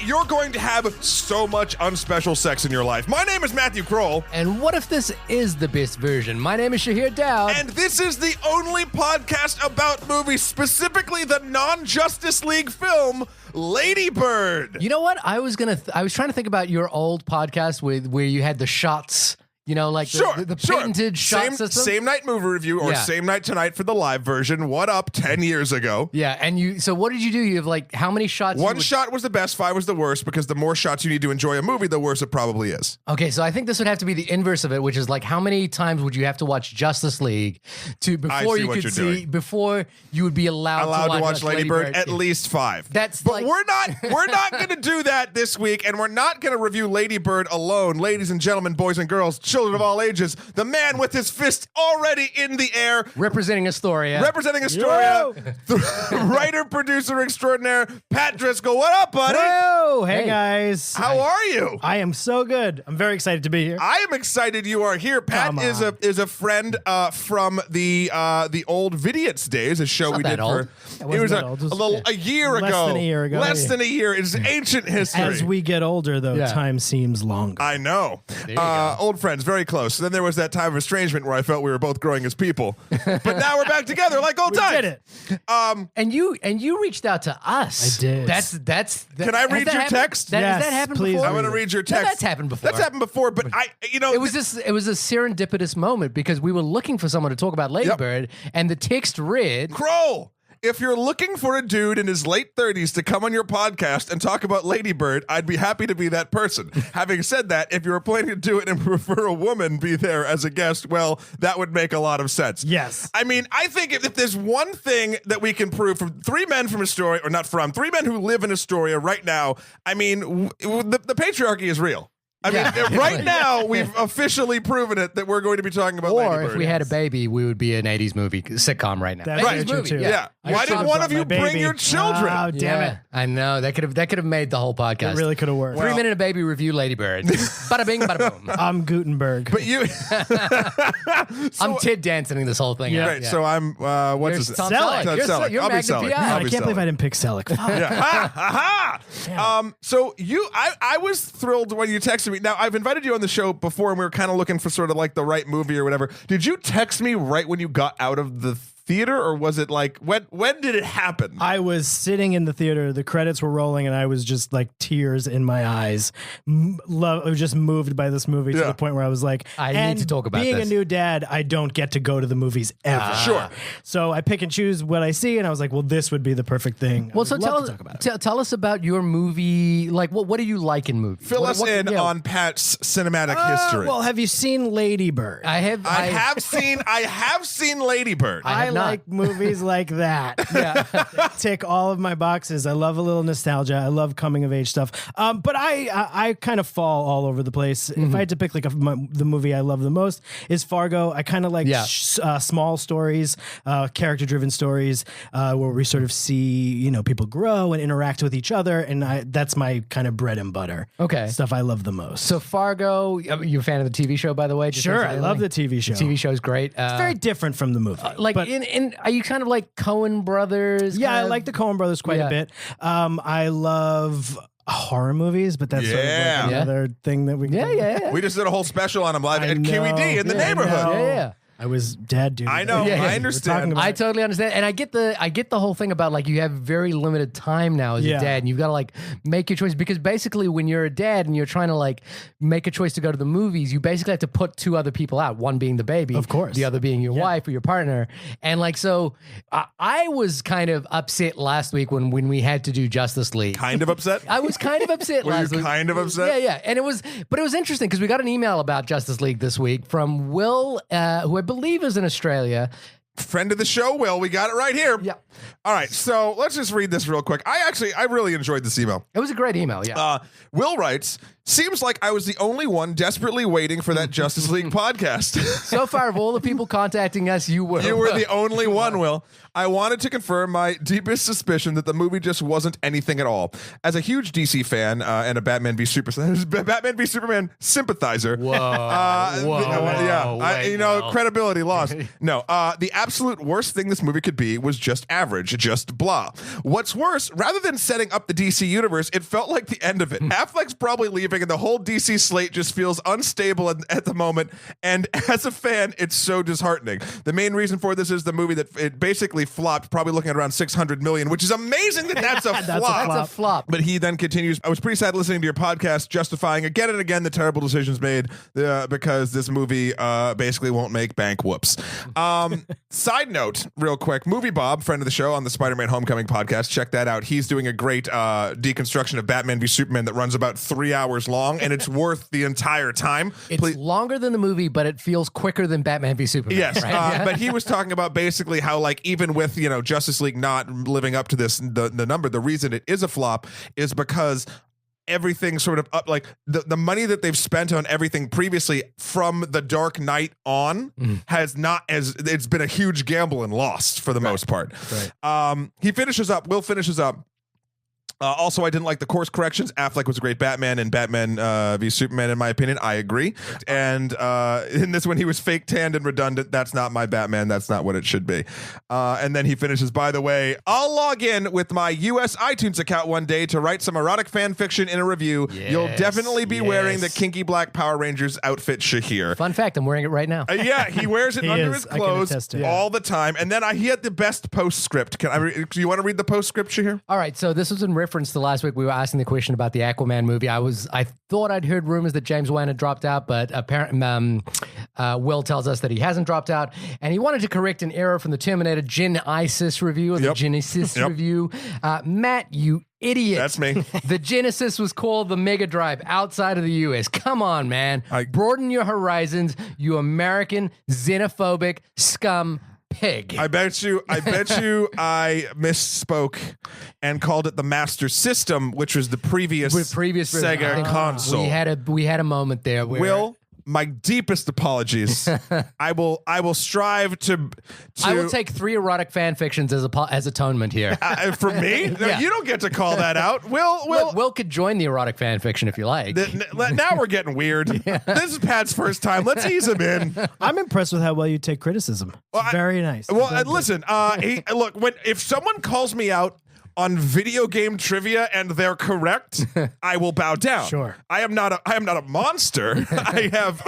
you're going to have so much unspecial sex in your life. My name is Matthew Kroll. And what if this is the best version? My name is Shahir Dowd. And this is the only podcast about movies, specifically the non-Justice League film, Lady Bird. You know what? I was trying to think about your old podcast where you had the shots. You know, like the patented shot system. Same night movie review or same night tonight for the live version. What up 10 years ago? Yeah, and so what did you do? You have like how many shots? One shot was the best, 5 was the worst, because the more shots you need to enjoy a movie, the worse it probably is. Okay, so I think this would have to be the inverse of it, which is like how many times would you have to watch Justice League before you would be allowed to watch Lady Bird? At least 5. But we're not going to do that this week, and we're not going to review Lady Bird alone. Ladies and gentlemen, boys and girls, children of all ages, the man with his fist already in the air, representing Astoria, the writer producer extraordinaire, Pat Driscoll. What up, buddy? Whoa, hey guys, how are you? I am so good. I'm very excited to be here. I am excited you are here. Pat is a friend from the old Vidiots days, a show we did for. It was a year ago. Less than a year ago. Less than a year. It's ancient history. As we get older, though, time seems longer. I know. Old friends, very close. Then there was that time of estrangement where I felt we were both growing as people. But now we're back together like old times. We did it. And you reached out to us. I did. That's Can I read your text? Yes, has that happened please. before? I want to read your text. No, that's happened before. That's happened before, but it was a serendipitous moment because we were looking for someone to talk about Lady Bird, and the text read, Kroll, if you're looking for a dude in his late 30s to come on your podcast and talk about Lady Bird, I'd be happy to be that person. Having said that, if you're planning to do it and prefer a woman be there as a guest, well, that would make a lot of sense. Yes. I mean, I think if there's one thing that we can prove from 3 men from Astoria, or not from, 3 men who live in Astoria right now, I mean, the patriarchy is real. I mean, right now, we've officially proven it that we're going to be talking about Lady Bird. Or if we had a baby, we would be an 80s movie sitcom right now. That's right. true, too. Yeah. Why didn't one of you bring your children? Oh, damn it. I know. That could have made the whole podcast. It really could have worked. 3 Minute Baby review Lady Bird. Bada bing, bada boom. I'm Gutenberg. But you... I'm Tid dancing this whole thing. Yeah. Right, so I'm... what's his name? Selleck. You're I'll be Magnum Selleck. PI. I can't believe I didn't pick Selleck. So I was thrilled when you texted me. Now, I've invited you on the show before, and we were kind of looking for sort of like the right movie or whatever. Did you text me right when you got out of the theater, or was it like when did it happen? I was sitting in the theater, the credits were rolling, and I was just like tears in my eyes. I was just moved by this movie to the point where I was like, I need to talk about being this. a new dad, I don't get to go to the movies ever. Sure. So I pick and choose what I see, and I was like, well, this would be the perfect thing. Well, so tell us about your movie. Like, what do you like in movies? Fill us in on Pat's cinematic history. Well, have you seen Lady Bird? I have seen Lady Bird. I like movies like that. They tick all of my boxes. I love a little nostalgia. I love coming of age stuff. But I kind of fall all over the place. If I had to pick like the movie I love the most is Fargo. I kind of like small stories, character driven stories where we sort of see people grow and interact with each other, and that's my kind of bread and butter. Okay, stuff I love the most. So Fargo, you're a fan of the TV show, by the way? Sure, I love the TV show. The TV show is great. It's very different from the movie. Are you kind of like Coen Brothers? Yeah, I like the Coen Brothers quite a bit. I love horror movies, but that's sort of like another thing that we We just did a whole special on them live at QED in the neighborhood. Yeah. I was dad dude. I know. I understand. I totally understand, and I get the whole thing about like you have very limited time now as a dad, and you've got to like make your choice, because basically when you're a dad and you're trying to like make a choice to go to the movies, you basically have to put 2 other people out, one being the baby, of course, the other being your wife or your partner, and like so I was kind of upset last week when we had to do Justice League. Kind of upset? I was kind of upset last week. Kind of upset? Yeah, and it was interesting because we got an email about Justice League this week from Will, who I believe is in Australia. Friend of the show, Will. We got it right here. Yeah. All right, so let's just read this real quick. I really enjoyed this email. It was a great email, yeah. Will writes, seems like I was the only one desperately waiting for that Justice League podcast. So far, of all the people contacting us, you were. You were the only one, Will. I wanted to confirm my deepest suspicion that the movie just wasn't anything at all. As a huge DC fan and a Batman v Superman sympathizer. Whoa. Credibility lost. No, the absolute worst thing this movie could be was just average, just blah. What's worse, rather than setting up the DC universe, it felt like the end of it. Affleck's probably leaving, and the whole DC slate just feels unstable at the moment. And as a fan, it's so disheartening. The main reason for this is the movie that it basically flopped, probably looking at around 600 million, which is amazing that that's a flop. That's a flop. But he then continues, I was pretty sad listening to your podcast justifying again and again the terrible decisions made because this movie basically won't make bank. Whoops. Side note, real quick, Movie Bob, friend of the show on the Spider-Man Homecoming podcast, check that out. He's doing a great deconstruction of Batman v Superman that runs about 3 hours long, and it's worth the entire time. It's longer than the movie, but it feels quicker than Batman v Superman. Yes, right? but he was talking about basically how, like, even with Justice League not living up to the number, the reason it is a flop is because everything sort of up, like the money that they've spent on everything previously from The Dark Knight on has not, as it's been a huge gamble and lost for the most part. Right. He finishes up. Will finishes up. Also, I didn't like the course corrections. Affleck was a great Batman in Batman v Superman, in my opinion. I agree. And in this one, he was fake tanned and redundant. That's not my Batman. That's not what it should be. And then he finishes, by the way, I'll log in with my US iTunes account one day to write some erotic fan fiction in a review. Yes, You'll definitely be wearing the kinky black Power Rangers outfit, Shahir. Fun fact, I'm wearing it right now. Yeah, he wears it under his I can clothes attest to it. all the time. And then he had the best postscript. Do you want to read the postscript, Shahir? All right, so this was in reference to last week. We were asking the question about the Aquaman movie. I thought I'd heard rumors that James Wan had dropped out, but apparently Will tells us that he hasn't dropped out, and he wanted to correct an error from the Terminator Genesis review or the Genesis review. Matt, you idiot. That's me. The Genesis was called the Mega Drive outside of the US. Come on, man. Broaden your horizons, you American xenophobic scum pig. I bet you I misspoke and called it the Master System, which was the previous Sega console. We had a moment there where Will, my deepest apologies. I will strive to I will take 3 erotic fan fictions as atonement here. for me? No, Yeah. you don't get to call that out. Will Will could join the erotic fan fiction if you like. now we're getting weird. This is Pat's first time. Let's ease him in. I'm impressed with how well you take criticism. It's very nice. Well, Very good. listen. Look, if someone calls me out on video game trivia and they're correct, I will bow down. Sure. I am not a monster. I have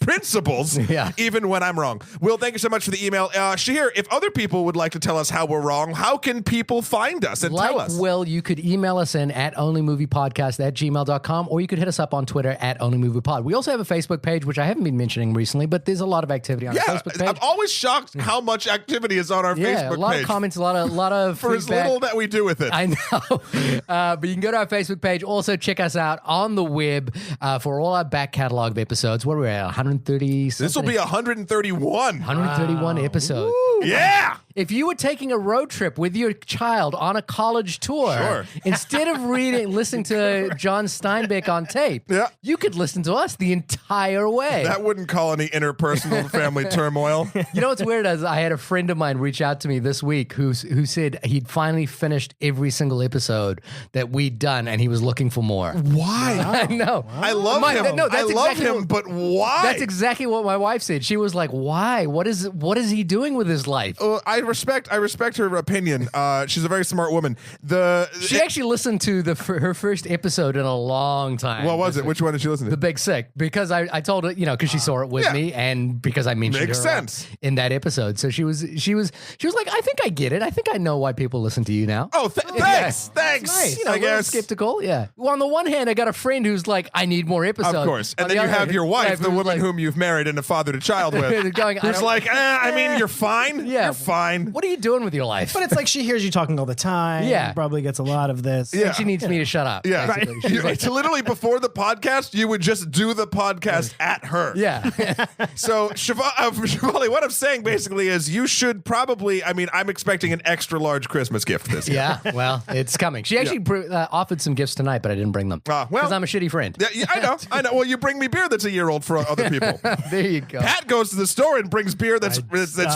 principles, even when I'm wrong. Will, thank you so much for the email. Shahir, if other people would like to tell us how we're wrong, how can people find us and tell us? Will, you could email us in at onlymoviepodcast@gmail.com, or you could hit us up on Twitter at onlymoviepod. We also have a Facebook page, which I haven't been mentioning recently, but there's a lot of activity on our Facebook page. I'm always shocked how much activity is on our Facebook a lot page. of comments, a lot of for as feedback. little that we do with it. I know. But you can go to our Facebook page. Also, check us out on the web for all our back catalog of episodes. What are we at? 130 something? This will be 131. 131 episodes. Yeah. If you were taking a road trip with your child on a college tour, instead of listening to John Steinbeck on tape, you could listen to us the entire way. That wouldn't call any interpersonal family turmoil. You know what's weird is I had a friend of mine reach out to me this week who said he'd finally finished every single episode that we'd done, and he was looking for more. Why? I know. I love him. No, that's I love exactly him, but why? That's exactly what my wife said. She was like, "Why? What is he doing with his life?" I respect her opinion. She's a very smart woman. She actually listened to her first episode in a long time. What was it? Which one did she listen to? The Big Sick, because I told her, because she saw it with me, and because I mentioned Makes her sense. In that episode. So she was like, I think I get it. I think I know why people listen to you now. Oh, thanks. Nice. I a little guess. skeptical. Yeah. Well, on the one hand, I got a friend who's like, I need more episodes. Of course. On And then the you other have your wife, hand, the who's woman like, whom you've married and fathered a child with, going, who's like, I mean, you're fine. Yeah. You're fine. What are you doing with your life? But it's like she hears you talking all the time. Yeah. Probably gets a lot of this. Yeah. And she needs me to shut up. Yeah. basically. She's like, It's literally before the podcast, you would just do the podcast at her. yeah. So, Shivali, what I'm saying basically is you should probably, I'm expecting an extra large Christmas gift this year. Yeah, well, it's coming. She actually offered some gifts tonight, but I didn't bring them. Well, because I'm a shitty friend. Yeah, I know. Well, you bring me beer that's a year old for other people. There you go. Pat goes to the store and brings beer that's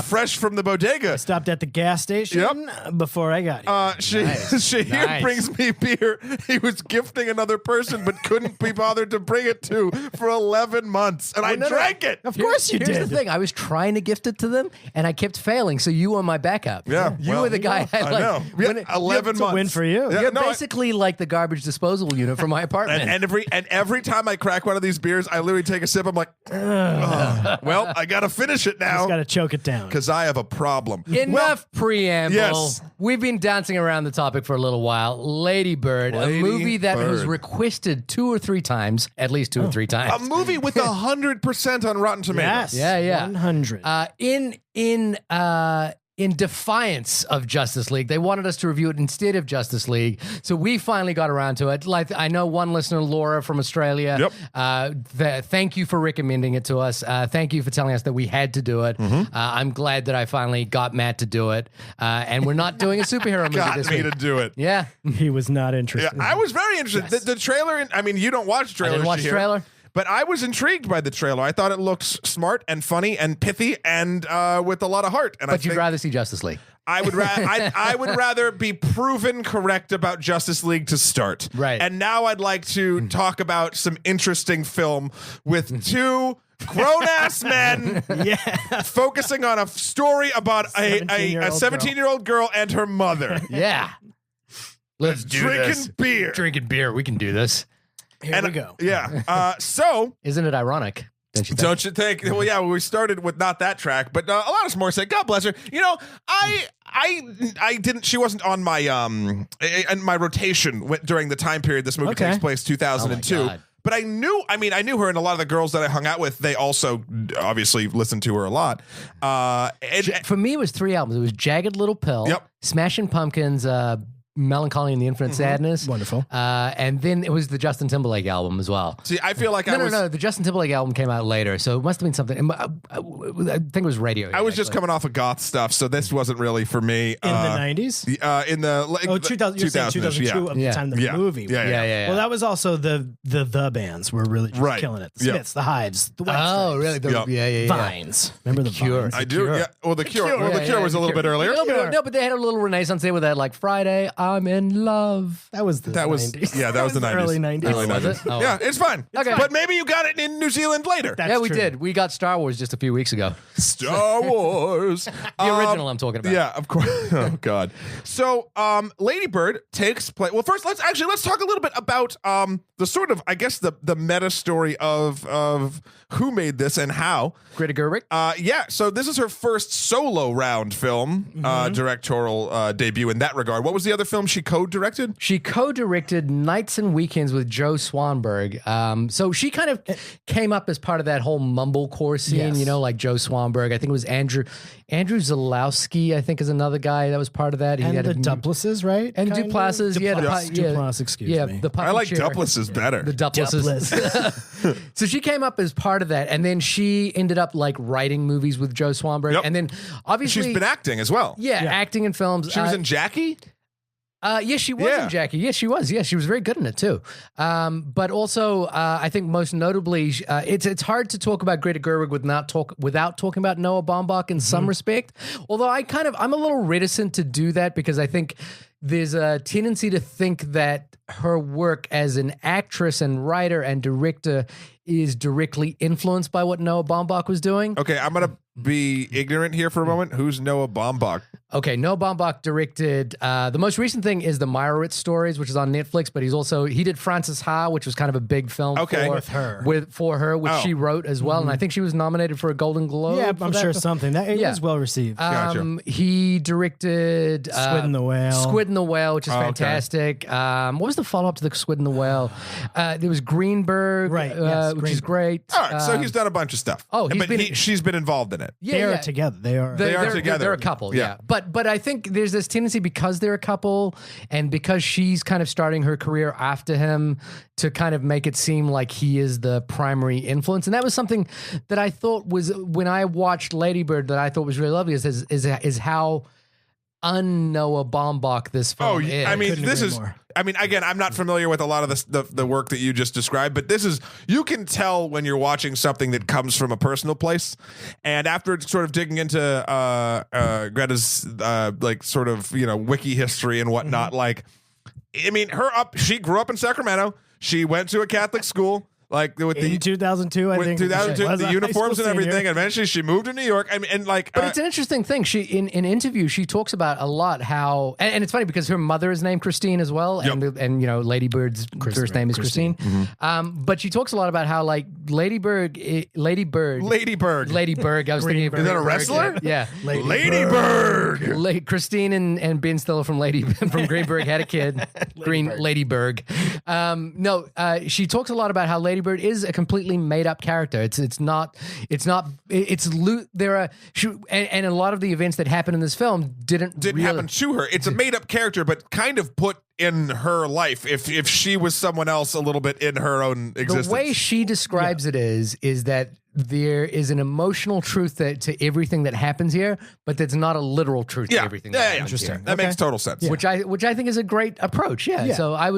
fresh from the bodega. stopped at the gas station before I got here. Nice. Shahir brings me beer he was gifting another person but couldn't be bothered to bring it to for 11 months. And I drank it. Of course you Here's did. the thing. I was trying to gift it to them, and I kept failing. So you were my backup. Yeah, You well, were the guy. I know. when Yeah, 11 It's a months. win for you. Yeah, You're no, basically like the garbage disposal unit from my apartment. and every time I crack one of these beers, I literally take a sip. I'm like, "Ugh. Well, I got to finish it Just now got to choke it down. because I have a problem. Enough preamble. yes. We've been dancing around the topic for a little while. Lady Bird, Lady a movie that was Bird. requested 2 or 3 times, at least 2 or 3 A times. movie with 100% on Rotten Tomatoes. Yes. Yeah. 100. In defiance of Justice League, they wanted us to review it instead of Justice League, so we finally got around to it. Like I know one listener, Laura from Australia. Yep. Thank you for recommending it to us. Thank you for telling us that we had to do it. I'm glad that I finally got Matt to do it. And we're not doing a superhero movie Got this me week. to do it. Yeah, He was not Yeah, interested. I was very interested. The trailer, I mean, you don't watch trailers. didn't watch Shahir, trailer. But I was intrigued by the trailer. I thought it looks smart and funny and pithy and with a lot of heart. And but you'd rather see Justice League. I would I would rather be proven correct about Justice League to start. Right. And now I'd like to talk about some interesting film with 2 grown-ass men focusing on a story about a 17-year-old girl and her mother Yeah, let's do drinking this. beer. Drinking beer. We can do this. Here we go. Yeah. So Isn't it ironic? Don't you think? don't you think? Well, yeah, we started with not that track, but Alanis Morissette, God bless her. You know, I didn't. She wasn't on my in my rotation during the time period this movie Okay. takes place, 2002. Oh my God. But I knew her, and a lot of the girls that I hung out with, they also obviously listened to her a lot. For me, it was 3 albums. It was Jagged Little Pill, Yep. Smashing Pumpkins, Melancholy and the Infinite Sadness. Wonderful. And then it was the Justin Timberlake album as well. See, I feel like No. The Justin Timberlake album came out later, so it must have been something. I think it was Radio. I was just coming off of goth stuff, so this wasn't really for me. In the 90s? In the 2000, you're saying 2002 yeah. of the time of the Yeah. movie. Yeah, Yeah. Well, that was also the bands were really just Right. killing it. The Yeah. Smiths, the Hives, the White Oh, Stripes, really? Yep. Yeah. Vines. Remember the Cure. Vines? I do. Yeah. Well, the Cure. Well, the Cure was a little bit earlier. No, but they had a little renaissance there with that, like Friday, I'm in love. That was the 90s. Yeah, that was the 90s. Early 90s. Early was 90s. it? Oh. Yeah, it's fine. Okay. But maybe you got it in New Zealand later. That's Yeah, we true. did. We got Star Wars just a few weeks ago. Star Wars. The original I'm talking about. Yeah, of course. Oh God. So, Lady Bird takes place. Well, first, let's talk a little bit about the sort of, I guess, the meta story of who made this and how. Greta Gerwig. Yeah. So this is her first solo round film directorial debut in that regard. What was the other film she co-directed? She co-directed Nights and Weekends with Joe Swanberg. So she kind of came up as part of that whole mumblecore scene, Yes. you know, like Joe Swanberg. I think it was Andrew Zalowski, I think is another guy that was part of that. He And had the a- Duplases, right? And Kind of? Duplases, yeah. Duplass, excuse me. The I like puppeteer. Duplases better. The Duplases. So she came up as part of that, and then she ended up like writing movies with Joe Swanberg, Yep. and then obviously She's been acting as well. yeah, acting in films. She was in Jackie. Yes, she was Yeah. in Jackie. Yes, she was. Yes, she was very good in it too. But also, I think most notably, it's hard to talk about Greta Gerwig without talking about Noah Baumbach in some respect. Although I'm a little reticent to do that because I think there's a tendency to think that her work as an actress and writer and director is directly influenced by what Noah Baumbach was doing. Okay, I'm gonna be ignorant here for a moment. Who's Noah Baumbach? Okay, Noah Baumbach directed the most recent thing is the Meyerowitz stories, which is on Netflix. But he did Frances Ha, which was kind of a big film Okay. With her. for her, which Oh. she wrote as well, and I think she was nominated for a Golden Globe. Yeah, for I'm that sure film. something. That it Yeah. was well received. Gotcha. He directed Squid and the Whale. Squid and the Whale, which is Oh, okay. fantastic. What was the follow up to the Squid and the Whale? There was Greenberg, Right, yes, which is Greenberg. great. All right, so he's done a bunch of stuff. oh, he's but been- she's been involved in it. they are together. They are. They are together. They're a couple, Yeah. yeah. But I think there's this tendency because they're a couple and because she's kind of starting her career after him to kind of make it seem like he is the primary influence. And that was something that I thought was when I watched Lady Bird that I thought was really lovely is how un-Noah Baumbach this film is. I mean, Couldn't this agree is. more. I mean, again, I'm not familiar with a lot of the work that you just described, but this is, you can tell when you're watching something that comes from a personal place. And after sort of digging into Greta's like sort of, you know, wiki history and whatnot, like, I mean, she grew up in Sacramento. She went to a Catholic school. Like with In 2002, I think. 2002, was a the high uniforms school and everything. senior. Eventually, she moved to New York. I mean, and like, But it's an interesting thing. She in interview she talks about a lot how and it's funny because her mother is named Christine as well, and you know Lady Bird's first name is Christine. But she talks a lot about how like Lady Bird. I was thinking of Is that a wrestler? Yeah, Lady Bird. Christine and Ben Stiller from Greenberg had a kid, Lady Berg. She talks a lot about how Lady Bird is a completely made up character. It's there are and a lot of the events that happen in this film didn't really happen to her. It's a made up character, but kind of put in her life. If she was someone else, a little bit in her own existence. The way she describes it is that there is an emotional truth to everything that happens here, but there's not a literal truth to everything. That happens Interesting. here. That makes total sense. Which I think is a great approach. Yeah. So I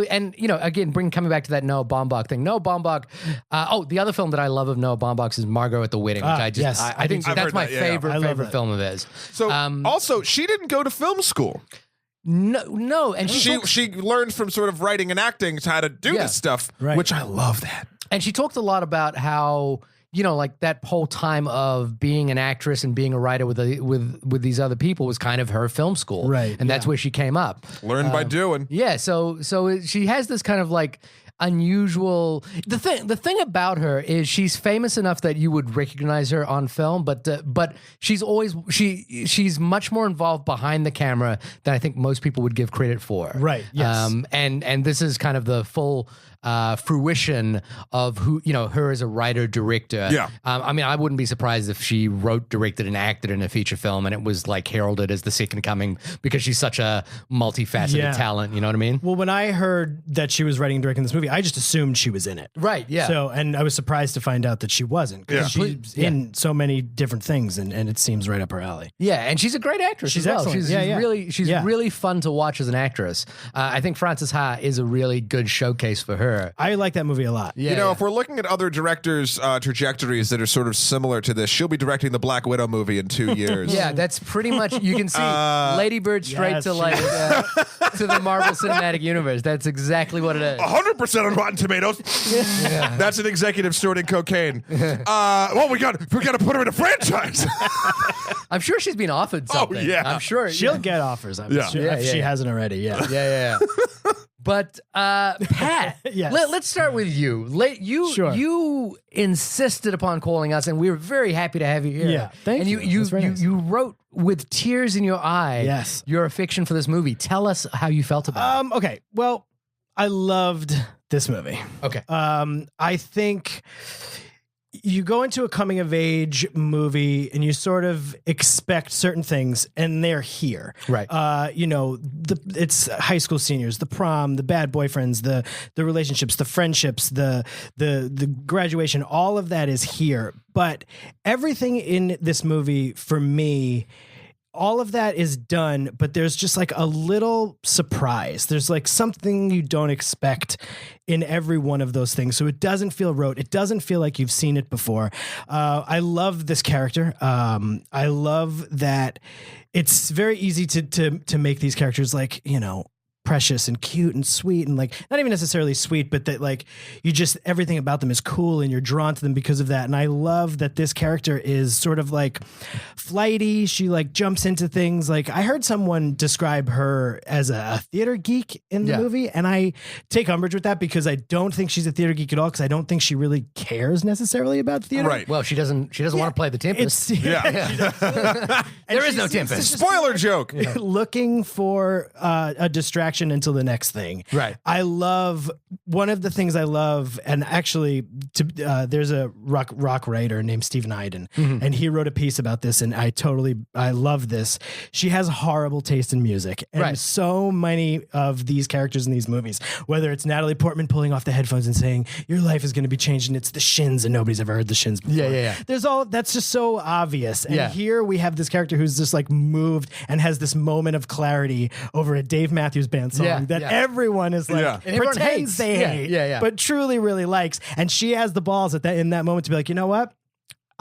and you know again coming back to that Noah Baumbach thing. Noah Baumbach. The other film that I love of Noah Baumbach's is Margot at the Wedding, which I think I've that's heard my that, yeah. favorite film of his. So also, she didn't go to film school. No, and She learned from sort of writing and acting how to do this stuff, which I love that. And she talked a lot about how, you know, like that whole time of being an actress and being a writer with these other people was kind of her film school. Right, And that's where she came up. Learned by doing. Yeah. So she has this kind of like unusual the thing about her is she's famous enough that you would recognize her on film, but she's much more involved behind the camera than I think most people would give credit for. Right. Yes. And this is kind of the full fruition of who, you know, her as a writer director. Yeah. I mean, I wouldn't be surprised if she wrote, directed, and acted in a feature film, and it was like heralded as the second coming because she's such a multifaceted talent. You know what I mean? Well, when I heard that she was writing and directing this movie, I just assumed she was in it. Right. Yeah. So, and I was surprised to find out that she wasn't, because she's in so many different things, and it seems right up her alley. Yeah, and she's a great actress. She's as well. excellent. She's really fun to watch as an actress. I think Frances Ha is a really good showcase for her. I like that movie a lot. You know, if we're looking at other directors' trajectories that are sort of similar to this, she'll be directing the Black Widow movie in 2 years. Yeah, that's pretty much, you can see Lady Bird straight to like to the Marvel Cinematic Universe. That's exactly what it is. 100% on Rotten Tomatoes. That's an executive snorting cocaine. Well, we got to put her in a franchise. I'm sure she's been offered something. yeah. I'm sure She'll get offers. If she hasn't already. Yeah. But Pat, Yes. let's start with you. You insisted upon calling us, and we were very happy to have you here. Yeah, thank you. And That's very nice. you wrote with tears in your eye, your affection for this movie. Tell us how you felt about it. Okay. Well, I loved this movie. Okay. I think you go into a coming of age movie and you sort of expect certain things, and they're here. Right. You know, it's high school seniors, the prom, the bad boyfriends, the relationships, the friendships, the graduation, all of that is here. But everything in this movie, for me, all of that is done, but there's just like a little surprise. There's like something you don't expect in every one of those things. So it doesn't feel rote. It doesn't feel like you've seen it before. I love this character. I love that it's very easy to make these characters like, you know, precious and cute and sweet, and like not even necessarily sweet, but that like you just, everything about them is cool and you're drawn to them because of that. And I love that this character is sort of like flighty. She like jumps into things. Like I heard someone describe her as a theater geek in the movie, and I take umbrage with that because I don't think she's a theater geek at all, because I don't think she really cares necessarily about theater. Right. Well, she doesn't want to play the Tempest. There is no Tempest. Spoiler joke. Looking for a distraction action until the next thing. Right. I love one of the things I love, and actually, there's a rock writer named Stephen Iden, and he wrote a piece about this, and I love this. She has horrible taste in music, and so many of these characters in these movies, whether it's Natalie Portman pulling off the headphones and saying, "Your life is going to be changed," and it's the Shins, and nobody's ever heard the Shins before. Yeah. There's that's just so obvious. And here we have this character who's just like moved and has this moment of clarity over a Dave Matthews Band song that everyone is like pretends they hate, but truly really likes. And she has the balls in that moment to be like, you know what?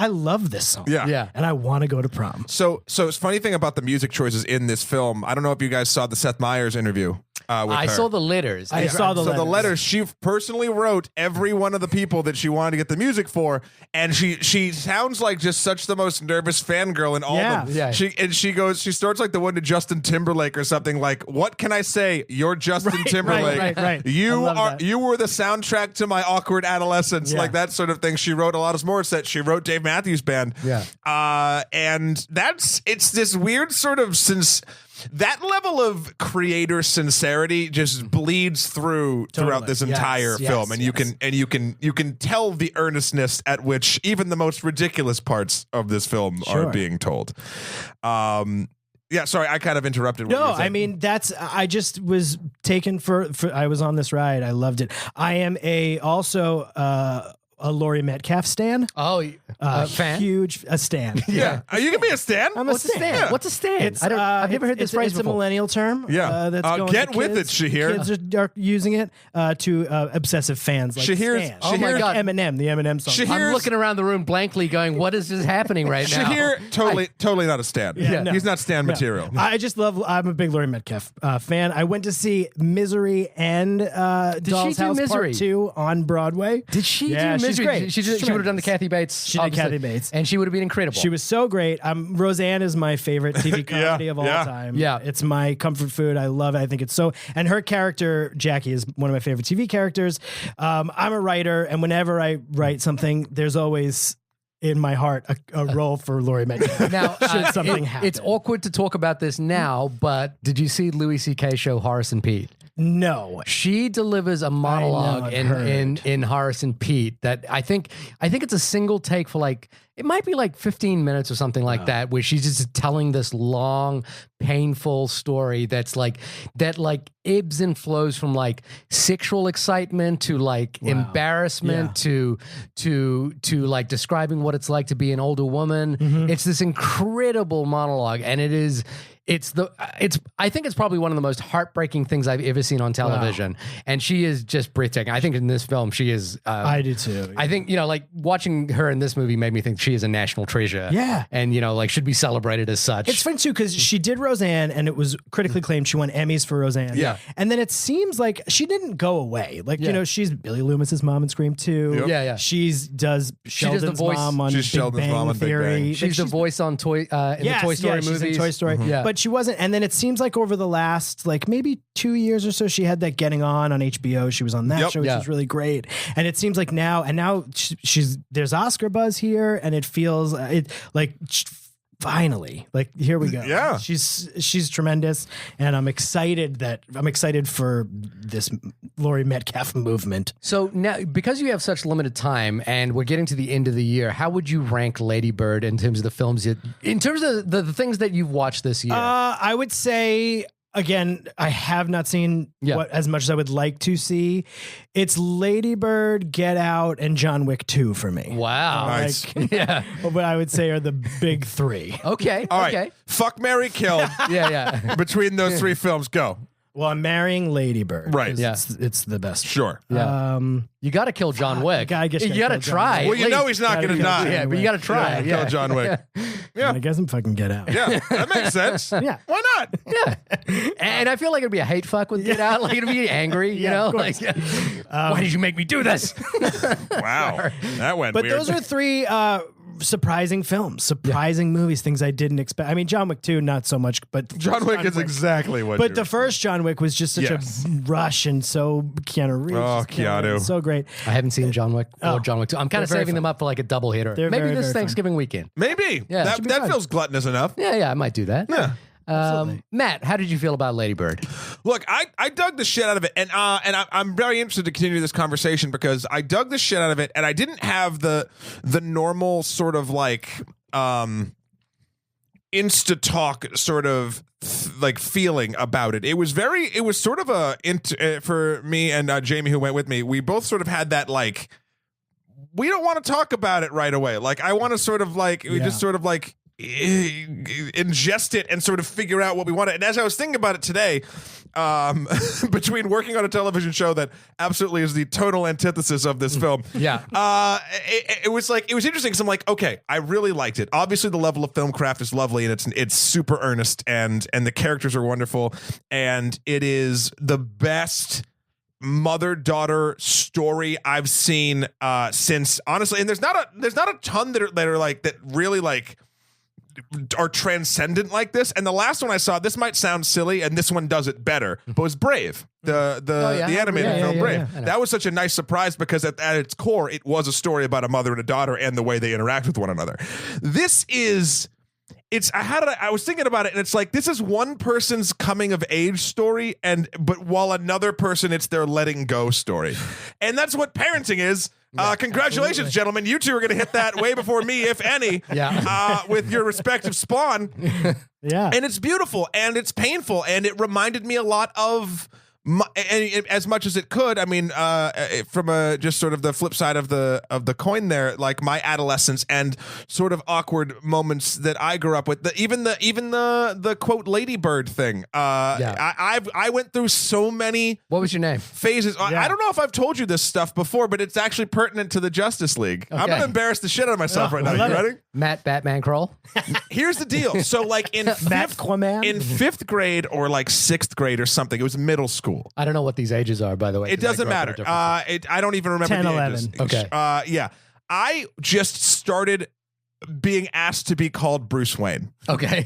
I love this song. Yeah. And I want to go to prom. So it's funny thing about the music choices in this film. I don't know if you guys saw the Seth Meyers interview. I saw the letters. I saw the letters. So the letters, she personally wrote every one of the people that she wanted to get the music for, and she sounds like just such the most nervous fangirl in all of them. Yeah. She starts like the one to Justin Timberlake or something like, "What can I say? You're Justin Timberlake. Right. You were the soundtrack to my awkward adolescence," like that sort of thing. She wrote Alanis Morissette. She wrote Dave Matthews Band. And it's this weird sort of that level of creator sincerity just bleeds throughout this entire film, and you can tell the earnestness at which even the most ridiculous parts of this film are being told. Yeah, sorry, I kind of interrupted. No, I mean I just was taken for. I was on this ride. I loved it. I am also a Laurie Metcalf stan. Oh, fan? Huge stan. Yeah. You can be a stan? I'm a stan. Yeah. What's a stan? I've never heard this phrase It's before. a millennial term. Yeah. That's going get to with kids. it, Shahir. Kids are using it to obsessive fans like Shahir's- Stan. Oh my God. Eminem, the Eminem song. Shahir's- I'm looking around the room blankly going, what is this happening right now? Shahir, totally not a stan. No. He's not stan material. I just love. I'm a big Laurie Metcalf fan. I went to see Misery and Doll's do House Misery? Part 2 on Broadway. Did she Yeah, do she's Misery? great. She would have done the Kathy Bates. She did Kathy Bates. And she would have been incredible. She was so great. Roseanne is my favorite TV comedy of all time. Yeah. It's my comfort food. I love it. I think it's so. And her character, Jackie, is one of my favorite TV characters. I'm a writer, and whenever I write something, there's always in my heart a role for Laurie Metcalf. Now, should something happen. It's awkward to talk about this now, but did you see Louis C.K. show Horace and Pete? No. She delivers a monologue I've heard. in Horace and Pete that I think it's a single take for like, it might be like 15 minutes or something like that, where she's just telling this long, painful story that ebbs and flows from like sexual excitement to like embarrassment to like describing what it's like to be an older woman. It's this incredible monologue, and I think it's probably one of the most heartbreaking things I've ever seen on television. And she is just breathtaking. I think in this film, she is. I do too. I think, like watching her in this movie made me think she is a national treasure. Yeah. And, like should be celebrated as such. It's funny too, because she did Roseanne and it was critically acclaimed. She won Emmys for Roseanne. Yeah. And then it seems like she didn't go away. Like, she's Billy Loomis's mom in Scream 2. Yep. Yeah. She does Sheldon's voice. mom on She's Big Sheldon's Bang mom on Big Theory. Bang. She's the voice on the Toy Story she's movies. in Toy Story. Yeah. But she wasn't. And then it seems like over the last maybe 2 years or so, she had that Getting On HBO. She was on that show, which was really great. And it seems like now there's Oscar buzz here, and it feels finally, here we go. Yeah. She's tremendous, and I'm excited for this Laurie Metcalf movement. So now, because you have such limited time and we're getting to the end of the year, how would you rank Lady Bird in terms of the films, in terms of the things that you've watched this year? I would say, again, I have not seen as much as I would like to see. It's Lady Bird, Get Out, and John Wick 2 for me. Wow. Nice. Yeah. What I would say are the big three. Okay. All right. Okay. Fuck, marry, kill. Yeah. Between those three films, go. Well, I'm marrying Lady Bird. Right. 'cause Yeah. It's the best. Sure. Yeah. You got to kill John Wick. I guess you you got to gotta kill try. John Well, you know he's not going to die. Yeah, but you got to try. Kill John Wick. Yeah. I guess I'm fucking Get Out. Yeah, that makes sense. Yeah. Why not? And I feel like it'd be a hate fuck with Get Out. Like it'd be angry, you know? of course. Like, why did you make me do this? Wow. That went But weird. those are three surprising films, surprising movies, things I didn't expect. I mean, John Wick 2, not so much, but John Wick is exactly what But you're- the first John Wick was just such Yes. a rush, and so Keanu Reeves. Oh, is killing it. Keanu. So great. I haven't seen John Wick or John Wick 2. I'm kind of They're very saving them up for like a double hitter. They're Maybe very, this very fun. Thanksgiving weekend. Maybe. Yeah, it that should be that fun. feels gluttonous enough. Yeah, I might do that. Yeah. Matt, how did you feel about Lady Bird? Look, I dug the shit out of it, and I'm very interested to continue this conversation because I dug the shit out of it, and I didn't have the normal sort of like insta talk sort of like feeling about it. It was sort of for me and Jamie who went with me. We both sort of had that like, we don't want to talk about it right away. Like I want to sort of like we just sort of like ingest it and sort of figure out what we want. And as I was thinking about it today, between working on a television show that absolutely is the total antithesis of this film, it was interesting because I'm like, okay, I really liked it. Obviously, the level of film craft is lovely, and it's super earnest, and the characters are wonderful, and it is the best mother-daughter story I've seen since, honestly. And there's not a ton that are like that really like are transcendent like this. And the last one I saw, this might sound silly, and this one does it better, but was Brave, the animated film Brave. That was such a nice surprise because at its core, it was a story about a mother and a daughter and the way they interact with one another. This is. I was thinking about it, and it's like this is one person's coming of age story, but while another person, it's their letting go story, and that's what parenting is. Congratulations, gentlemen! You two are going to hit that way before me, if any. With your respective spawn. And it's beautiful, and it's painful, and it reminded me a lot of. As much as it could, I mean, from just sort of the flip side of the coin there, like my adolescence and sort of awkward moments that I grew up with. Even the quote Lady Bird thing. I went through so many. What was your name? Phases. I don't know if I've told you this stuff before, but it's actually pertinent to the Justice League. Okay. I'm gonna embarrass the shit out of myself right now. You ready? Matt Batman Kroll. Here's the deal. So like in fifth grade or like sixth grade or something, it was middle school. I don't know what these ages are, by the way. It doesn't matter. I don't even remember 10, the 11. ages. Okay. I just started being asked to be called Bruce Wayne. Okay.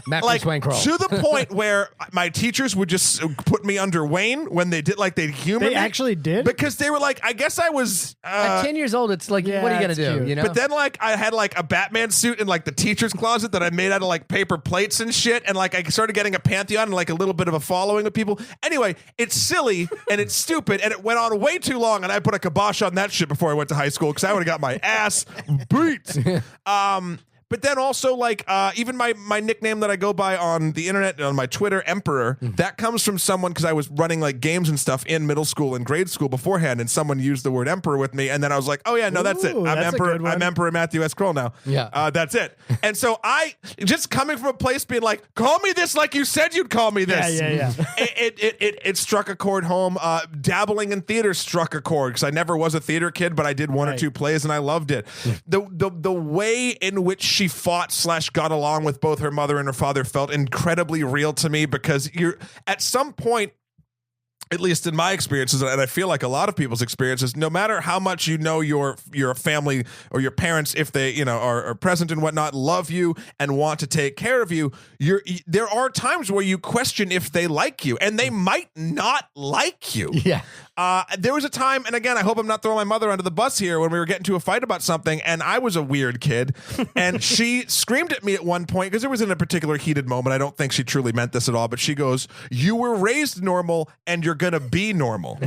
Matt Like Bruce Wayne Kroll. to the point where my teachers would just put me under Wayne when they'd humor me. They actually did? Because they were like, I guess I was At 10 years old, it's like, what are you going to do? cute. You know? But then, like, I had like a Batman suit in like the teacher's closet that I made out of like paper plates and shit, and like I started getting a pantheon and like a little bit of a following of people. Anyway, it's silly and it's stupid, and it went on way too long, and I put a kibosh on that shit before I went to high school because I would have got my ass beat. But then also, like, even my nickname that I go by on the internet and on my Twitter, Emperor, that comes from someone because I was running like games and stuff in middle school and grade school beforehand, and someone used the word Emperor with me, and then I was like, oh yeah, no, that's it. I'm Emperor Matthew S. Kroll now. Yeah. That's it. And so I just coming from a place being like, call me this like you said you'd call me this. Yeah. It struck a chord home. Dabbling in theater struck a chord because I never was a theater kid, but I did one or two plays and I loved it. The way in which she fought/got along with both her mother and her father felt incredibly real to me because you're at some point, at least in my experiences, and I feel like a lot of people's experiences, no matter how much you know your family or your parents, if they are present and whatnot, love you and want to take care of you, there are times where you question if they like you, and they might not like you. Yeah. There was a time, and again, I hope I'm not throwing my mother under the bus here, when we were getting to a fight about something, and I was a weird kid, and she screamed at me at one point, because it was in a particular heated moment. I don't think she truly meant this at all, but she goes, "You were raised normal, and you're gonna be normal."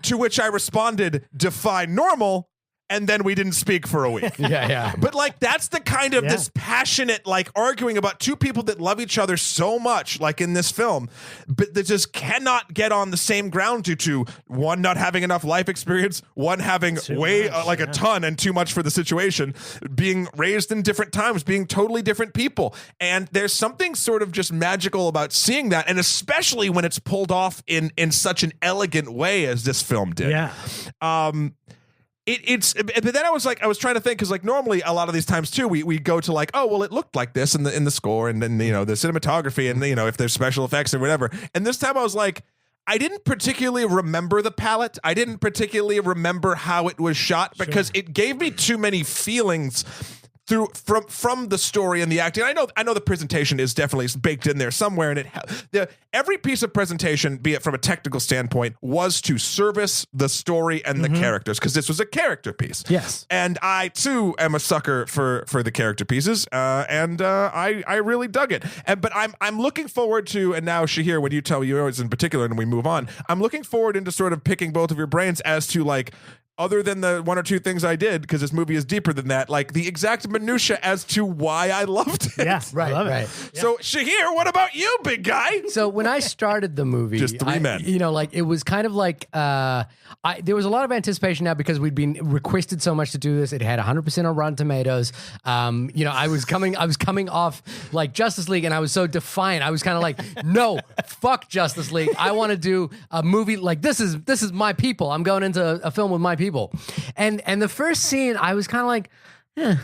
To which I responded, "Define normal," and then we didn't speak for a week. Yeah. But like that's the kind of this passionate like arguing about two people that love each other so much, like in this film, but that just cannot get on the same ground due to one not having enough life experience, one having a ton and too much for the situation, being raised in different times, being totally different people. And there's something sort of just magical about seeing that, and especially when it's pulled off in such an elegant way as this film did. Yeah. But then I was trying to think, because like normally a lot of these times too, we go to like, oh well, it looked like this in the score, and then the cinematography, and if there's special effects or whatever. And this time I was like, I didn't particularly remember the palette. I didn't particularly remember how it was shot because it gave me too many feelings from the story and the acting. I know the presentation is definitely baked in there somewhere, and every piece of presentation, be it from a technical standpoint, was to service the story and the characters, because this was a character piece. Yes. And I too am a sucker for the character pieces, and I really dug it. But I'm looking forward to, and now Shahir, when you tell yours in particular, and we move on, I'm looking forward into sort of picking both of your brains as to, like, other than the one or two things I did, because this movie is deeper than that, like the exact minutia as to why I loved it. Yes, Right, I love right. it. So Shahir, what about you, big guy? So when I started the movie, Just three men. You know, like it was kind of like there was a lot of anticipation now because we'd been requested so much to do this. It had 100% on Rotten Tomatoes. You know, I was coming off like Justice League, and I was so defiant. I was kind of like, no, fuck Justice League. I want to do a movie like this is my people. I'm going into a film with my people. And the first scene, I was kind of like, you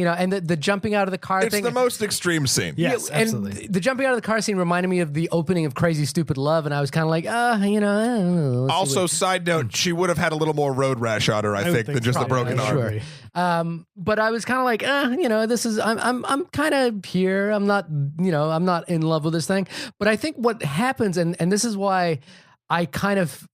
know, and the jumping out of the car It's thing. the most extreme scene. Yes, and absolutely. the jumping out of the car scene reminded me of the opening of Crazy Stupid Love, and I was kind of like, you know. Let's see Also, what- side note, she would have had a little more road rash on her, I think, think than just the probably, broken arm. Sure. But I was kind of like, you know, this is I'm kind of here. I'm not, you know, I'm not in love with this thing. But I think what happens, and this is why I kind of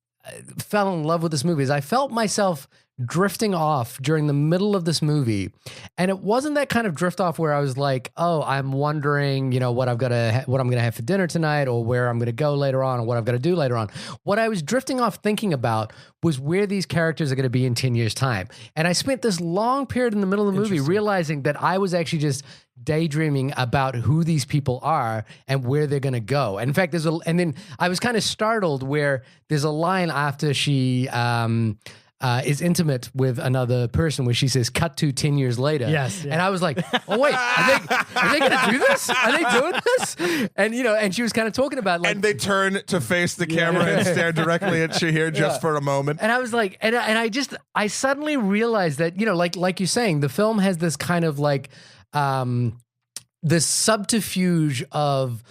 fell in love with this movie, is I felt myself drifting off during the middle of this movie, and it wasn't that kind of drift off where I was like, oh, I'm wondering, you know, what I'm gonna have for dinner tonight, or where I'm gonna go later on, or what I'm gonna do later on. What I was drifting off thinking about was where these characters are gonna be in 10 years' time. And I spent this long period in the middle of the movie realizing that I was actually just daydreaming about who these people are and where they're gonna go. And in fact, and then I was kind of startled where there's a line after she is intimate with another person where she says, cut to 10 years later. Yes, yeah. And I was like, oh, wait, are they going to do this? Are they doing this? And, you know, and she was kind of talking about like, And they turn to face the camera and stare directly at Shahir just for a moment. and I was like, and I suddenly realized that, you know, like you're saying, the film has this kind of like, this subterfuge of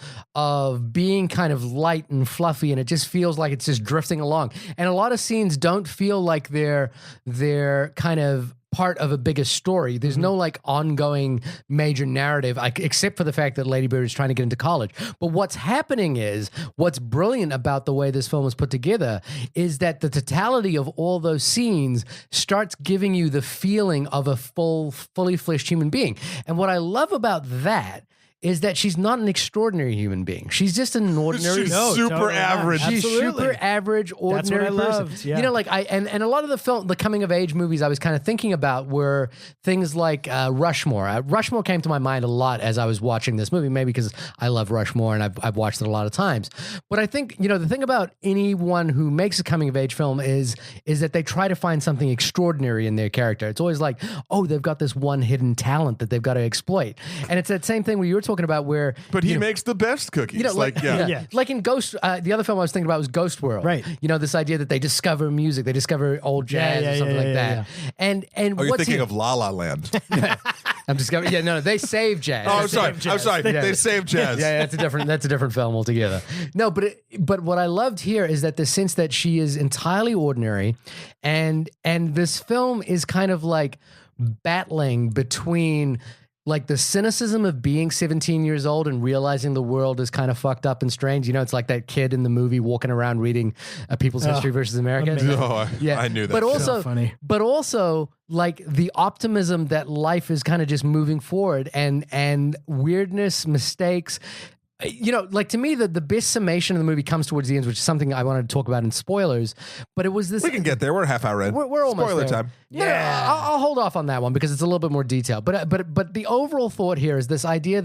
being kind of light and fluffy, and it just feels like it's just drifting along. And a lot of scenes don't feel like they're kind of part of a bigger story. There's no like ongoing major narrative, except for the fact that Lady Bird is trying to get into college. But what's happening is, what's brilliant about the way this film was put together is that the totality of all those scenes starts giving you the feeling of a fully fleshed human being. And what I love about that is that she's not an extraordinary human being. She's just an ordinary. She's No, super totally not. average. She's Absolutely. super average, ordinary That's what I person. loved, yeah. You know, like and a lot of the coming of age movies I was kind of thinking about were things like Rushmore. Rushmore came to my mind a lot as I was watching this movie, maybe because I love Rushmore and I've watched it a lot of times. But I think, you know, the thing about anyone who makes a coming of age film is that they try to find something extraordinary in their character. It's always like, oh, they've got this one hidden talent that they've got to exploit. And it's that same thing where you were talking about where But he makes the best cookies. you know, Yeah. like in Ghost, the other film I was thinking about was Ghost World. Right. You know, this idea that they discover music, they discover old jazz or something like that. And Oh, you're what's thinking of La La Land. I'm discovering. Yeah, no, they save jazz. Oh, I'm sorry. I'm sorry. Yeah. They saved jazz. Yeah, that's a different film altogether. No, but what I loved here is that the sense that she is entirely ordinary, and this film is kind of like battling between like the cynicism of being 17 years old and realizing the world is kind of fucked up and strange. You know, it's like that kid in the movie walking around reading People's History versus America. amazing. Oh, I knew that. But shit. also, So funny. but also like the optimism that life is kind of just moving forward, and weirdness, mistakes. You know, like to me, the best summation of the movie comes towards the end, which is something I wanted to talk about in spoilers. But it was this. we can get there. We're a half hour in. We're almost Spoiler there. time. Yeah, I'll hold off on that one because it's a little bit more detailed. But the overall thought here is this idea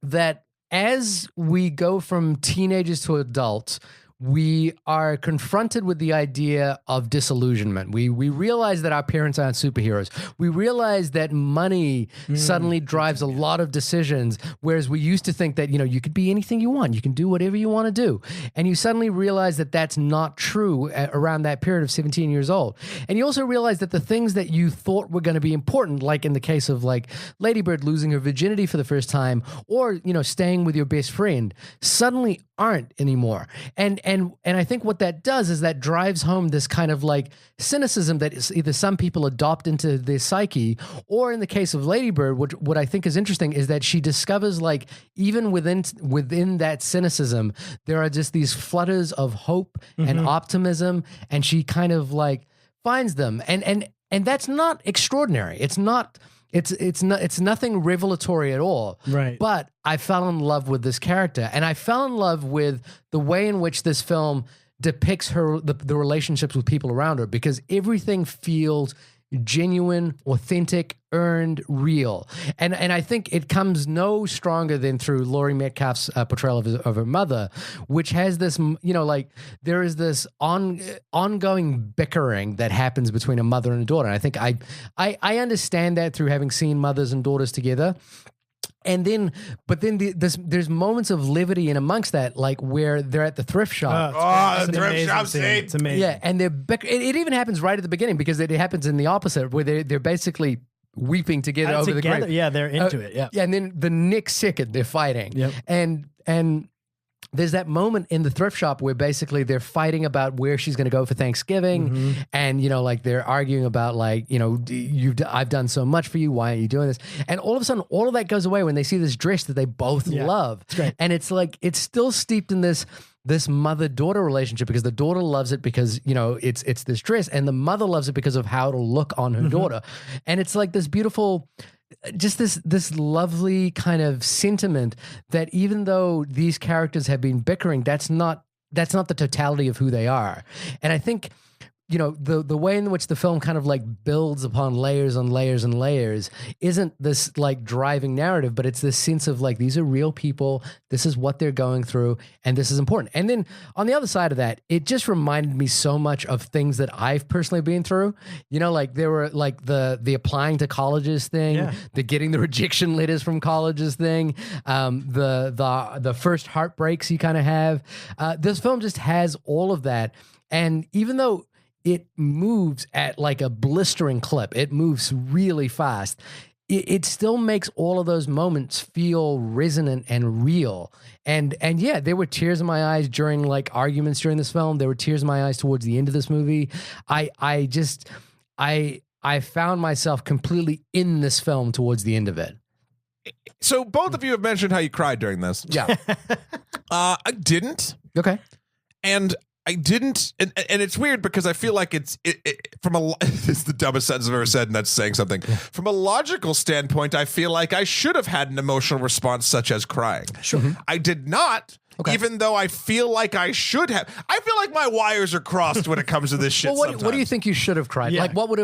that as we go from teenagers to adults, we are confronted with the idea of disillusionment. We realize that our parents aren't superheroes. We realize that money suddenly drives a lot of decisions, whereas we used to think that, you know, you could be anything you want. You can do whatever you want to do. And you suddenly realize that that's not true around that period of 17 years old. And you also realize that the things that you thought were going to be important, like in the case of like Lady Bird losing her virginity for the first time, or, you know, staying with your best friend, suddenly aren't anymore. And and I think what that does is that drives home this kind of like cynicism that is either some people adopt into their psyche, or in the case of Lady Bird, what I think is interesting is that she discovers like even within that cynicism, there are just these flutters of hope and optimism, and she kind of like finds them, and that's not extraordinary. It's not. It's nothing revelatory at all. Right. But I fell in love with this character, and I fell in love with the way in which this film depicts the relationships with people around her, because everything feels genuine, authentic, earned, real. And I think it comes no stronger than through Laurie Metcalf's portrayal of her mother, which has this, like there is this ongoing bickering that happens between a mother and a daughter. And I think I understand that through having seen mothers and daughters together. And then, there's moments of levity in amongst that, like where they're at the thrift shop. The thrift shop scene. It's amazing. Yeah, and it even happens right at the beginning, because it happens in the opposite, where they're basically weeping together over the grave. Yeah, they're into it. Yeah. Yeah, and then the next second they're fighting. Yep. And there's that moment in the thrift shop where basically they're fighting about where she's going to go for Thanksgiving, and like they're arguing about like I've done so much for you, why aren't you doing this? And all of a sudden, all of that goes away when they see this dress that they both love. It's great. And it's like it's still steeped in this mother-daughter relationship, because the daughter loves it because it's this dress, and the mother loves it because of how it'll look on her daughter. And it's like this beautiful, just this lovely kind of sentiment that even though these characters have been bickering, that's not the totality of who they are. And I think the way in which the film kind of like builds upon layers and layers and layers isn't this like driving narrative, but it's this sense of like, these are real people, this is what they're going through, and this is important. And then on the other side of that, it just reminded me so much of things that I've personally been through. Like there were like the applying to colleges thing, the getting the rejection letters from colleges thing, the first heartbreaks you kind of have. This film just has all of that. And even though it moves at like a blistering clip, it moves really fast, it still makes all of those moments feel resonant and real. And yeah, there were tears in my eyes during like arguments during this film. There were tears in my eyes towards the end of this movie. I found myself completely in this film towards the end of it. So both of you have mentioned how you cried during this. Yeah. I didn't. Okay. And I didn't, and it's weird because I feel like it's the dumbest sentence I've ever said, and that's saying something. From a logical standpoint, I feel like I should have had an emotional response such as crying. Sure. I did not. Okay. Even though I feel like I should have. I feel like my wires are crossed when it comes to this shit. Well, what do you think you should have cried? Yeah. Like what would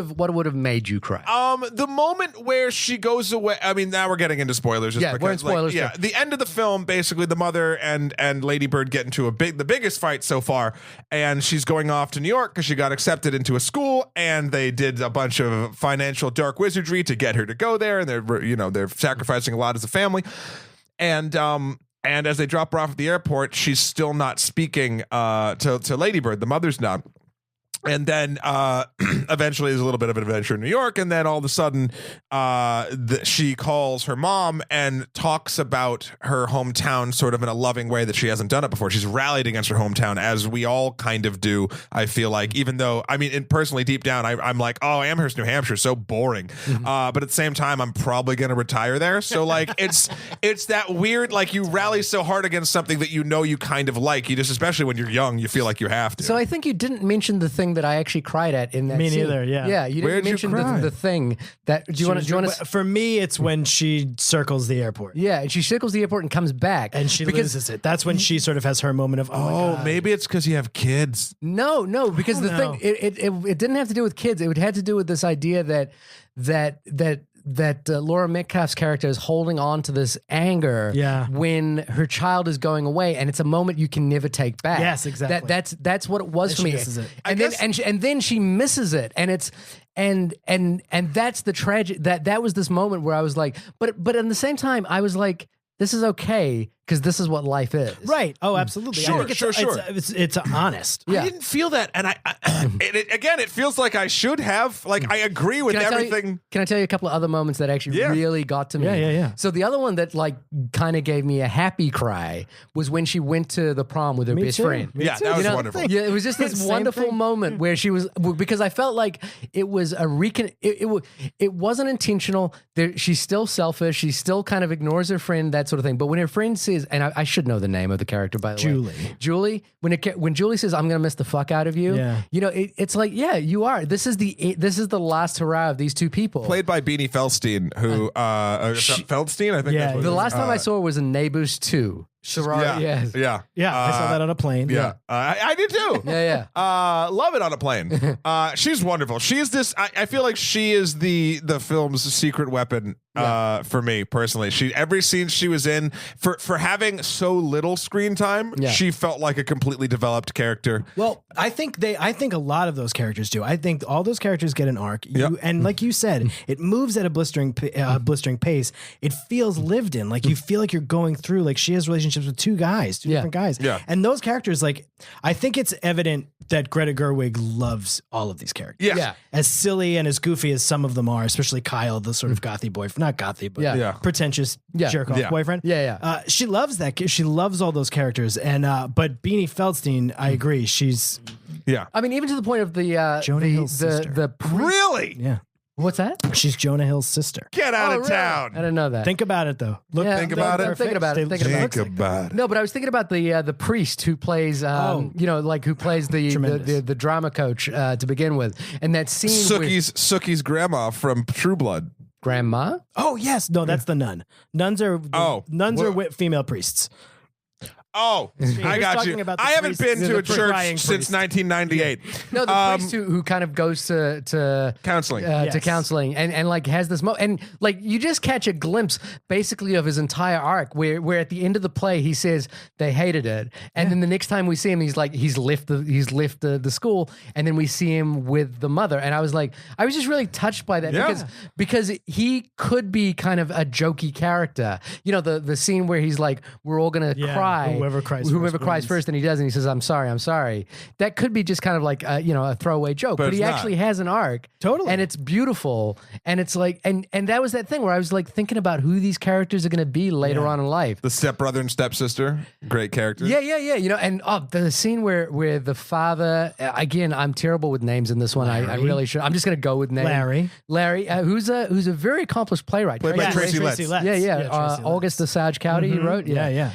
have made you cry? The moment where she goes away. I mean, now we're getting into spoilers. Yeah, we're in spoilers. Like, the end of the film, basically, the mother and Lady Bird get into the biggest fight so far, and she's going off to New York because she got accepted into a school, and they did a bunch of financial dark wizardry to get her to go there, and they're sacrificing a lot as a family, And as they drop her off at the airport, she's still not speaking to Lady Bird. The mother's not. And then eventually there's a little bit of an adventure in New York. And then all of a sudden she calls her mom and talks about her hometown sort of in a loving way that she hasn't done it before. She's rallied against her hometown, as we all kind of do, I feel like, even though, I mean, personally, deep down, I'm like, oh, Amherst, New Hampshire, so boring. But at the same time, I'm probably going to retire there. So like, it's that weird, like you rally so hard against something that you kind of like. You just, especially when you're young, you feel like you have to. So I think you didn't mention the thing that I actually cried at in that Me scene. neither, yeah. Yeah, you didn't mention the thing that do you want to For me, it's when she circles the airport. Yeah, and she circles the airport and comes back. And she loses it. That's when she sort of has her moment of, oh my God. Maybe it's because you have kids. No, because the thing it didn't have to do with kids. It had to do with this idea that Laura Metcalf's character is holding on to this anger when her child is going away, and it's a moment you can never take back. Yes, exactly. That's what it was for me. And then she misses it, and it's and that's the tragic that was this moment where I was like, but at the same time I was like, this is okay. because this is what life is. Right. Oh, absolutely. Sure, I think it's, sure. It's honest. Yeah. I didn't feel that, and again, it feels like I should have. Like I agree with Can I tell you- everything. Can I tell you a couple of other moments that actually Yeah. really got to me? Yeah. So the other one that like kind of gave me a happy cry was when she went to the prom with her Me best too. friend. Me Yeah, too. that was You know, wonderful. Yeah, it was just this Same wonderful thing. moment where she was because I felt like it was a it wasn't intentional. She's still selfish. She still kind of ignores her friend, that sort of thing. But when her friend says, and I should know the name of the character by the way, Julie. When Julie says, "I'm gonna miss the fuck out of you," Yeah. you know, it's like, yeah, you are. This is the last hurrah of these two people. Played by Beanie Feldstein, who Feldstein, I think. Yeah, that's what The it is. last time I saw her was in Neighbors 2. Yeah, Yes. yeah, Yeah, I saw that on a plane. Yeah, I did too. Yeah. Love it on a plane. She's wonderful. She is this. I feel like she is the film's secret weapon. For me personally, every scene she was in for having so little screen time, Yeah. she felt like a completely developed character. Well, I think a lot of those characters do. I think all those characters get an arc. And like you said, it moves at a blistering pace. It feels lived in. Like you feel like you're going through. Like she has relationships with two different guys. Yeah. And those characters, like I think it's evident that Greta Gerwig loves all of these characters. Yeah. As silly and as goofy as some of them are, especially Kyle, the sort of gothy boyfriend, not gothy, but Yeah. pretentious jerk off Yeah. boyfriend. Yeah. She loves that. She loves all those characters. And but Beanie Feldstein, I agree. She's Yeah. I mean, even to the point of the Jonah Hill's sister. the Really? yeah. what's that? She's Jonah Hill's sister. Get out Oh, of really? town. I didn't know that. Think about it though. Look, Yeah, think about it. I'm thinking about it. Thinking about it. Think about it. No, but I was thinking about the priest who plays, you know, like who plays the drama coach to begin with, and that scene with Sookie's grandma from True Blood. Grandma. Oh yes, no, that's the nun. Nuns are Well- female priests. Oh, I was got talking you. about the I haven't priest- been to the a church crying since priest. 1998. No, the priest who kind of goes to Counseling. to Yes. counseling and like has this and like you just catch a glimpse basically of his entire arc where at the end of the play he says they hated it, and then the next time we see him he's left the school, and then we see him with the mother, and I was just really touched by that Yeah. because he could be kind of a jokey character, you know, the scene where he's like, we're all gonna cry, whoever cries cries first, and he does, and he says, I'm sorry. That could be just kind of like you know, a throwaway joke, but it's he not. actually has an arc. Totally. And it's beautiful. And it's like, and that was that thing where I was like thinking about who these characters are going to be later on in life. The stepbrother and stepsister, great characters. Yeah. You know, and the scene where the father, again, I'm terrible with names in this one. I really should. I'm just going to go with name. Larry, who's a very accomplished playwright. Played by Tracy Letts. Letts. Yeah. Tracy Letts. August Osage County, he wrote. Yeah.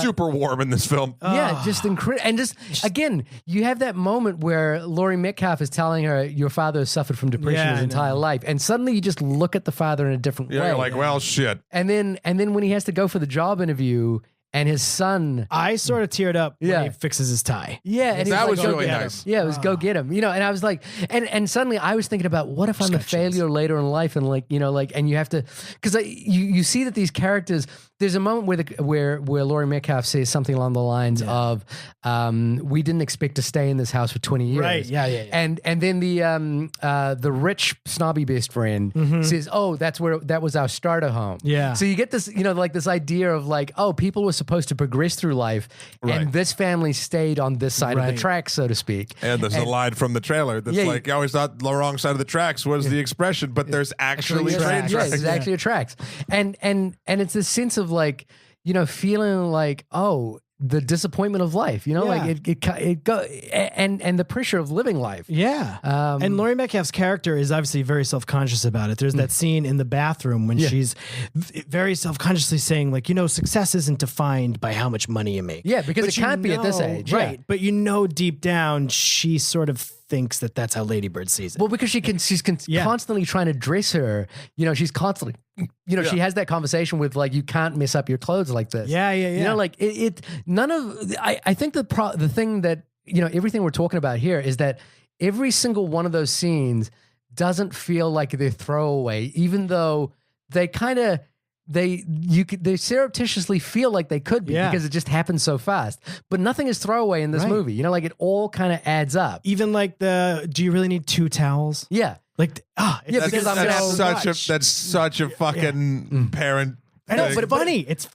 Super warm in this film. Yeah, just incredible. And just again, you have that moment where Laurie Metcalf is telling her your father has suffered from depression Yeah, his I entire life, and suddenly you just look at the father in a different Yeah, way. you're like, well, shit. and then when he has to go for the job interview, and his son. I sort of teared up when Yeah. he fixes his tie. Yeah, and he That was, was like, go really get him. nice. Yeah, it was go get him. You know, and I was like, and suddenly I was thinking about what if I'm a failure later in life, and like, you know, like, and you have to, because you see that these characters. There's a moment where Laurie Metcalf says something along the lines of, "We didn't expect to stay in this house for 20 years." Right, yeah. And then the rich snobby best friend says, "Oh, that was our starter home." Yeah. So you get this, you know, like this idea of like, oh, people were supposed to progress through life, Right. and this family stayed on this side of the Right. track, so to speak. And there's a line from the trailer that's Yeah, like, I always thought the wrong side of the tracks was the expression, but there's actually Yeah, train yeah, tracks. it's actually attracts. And it's this sense of like, you know, feeling like, oh, the disappointment of life, you know, Yeah. like it go and the pressure of living life. Yeah. Um, and Laurie Metcalf's character is obviously very self-conscious about it. There's that scene in the bathroom when she's very self-consciously saying, like, you know, success isn't defined by how much money you make. Yeah, because But it can't be at this age. Yeah. Right. But you know, deep down, she sort of thinks that that's how Lady Bird sees it. Well, because she's constantly trying to dress her. You know, she's constantly, you know, she has that conversation with like, you can't mess up your clothes like this. Yeah. You know, like none of, I think the thing that, you know, everything we're talking about here is that every single one of those scenes doesn't feel like they're throwaway, even though they kind of, they surreptitiously feel like they could be because it just happens so fast. But nothing is throwaway in this Right. movie. You know, like it all kind of adds up. Even like do you really need 2 towels? Yeah. Like, Yeah, because I'm gonna have That's such a fucking parent And Like, it's funny. It's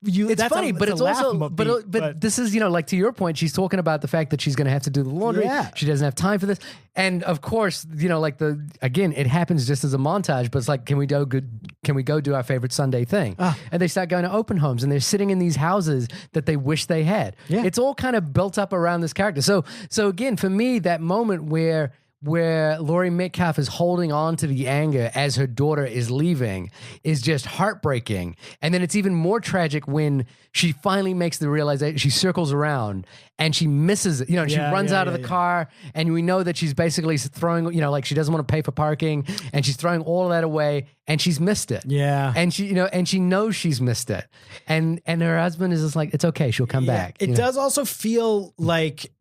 funny, but it's also, but this is, like to your point, she's talking about the fact that she's going to have to do the laundry. Yeah. She doesn't have time for this. And of course, like again, it happens just as a montage, but it's like, can we go do our favorite Sunday thing? And they start going to open homes and they're sitting in these houses that they wish they had. Yeah. It's all kind of built up around this character. So again, for me, that moment where Laurie Metcalf is holding on to the anger as her daughter is leaving is just heartbreaking. And then it's even more tragic when she finally makes the realization, she circles around and she misses it. She runs out of the car and we know that she's basically throwing, like she doesn't want to pay for parking and she's throwing all of that away and she's missed it. Yeah. And she knows she's missed it. And her husband is just like, it's okay, she'll come back. It does also feel like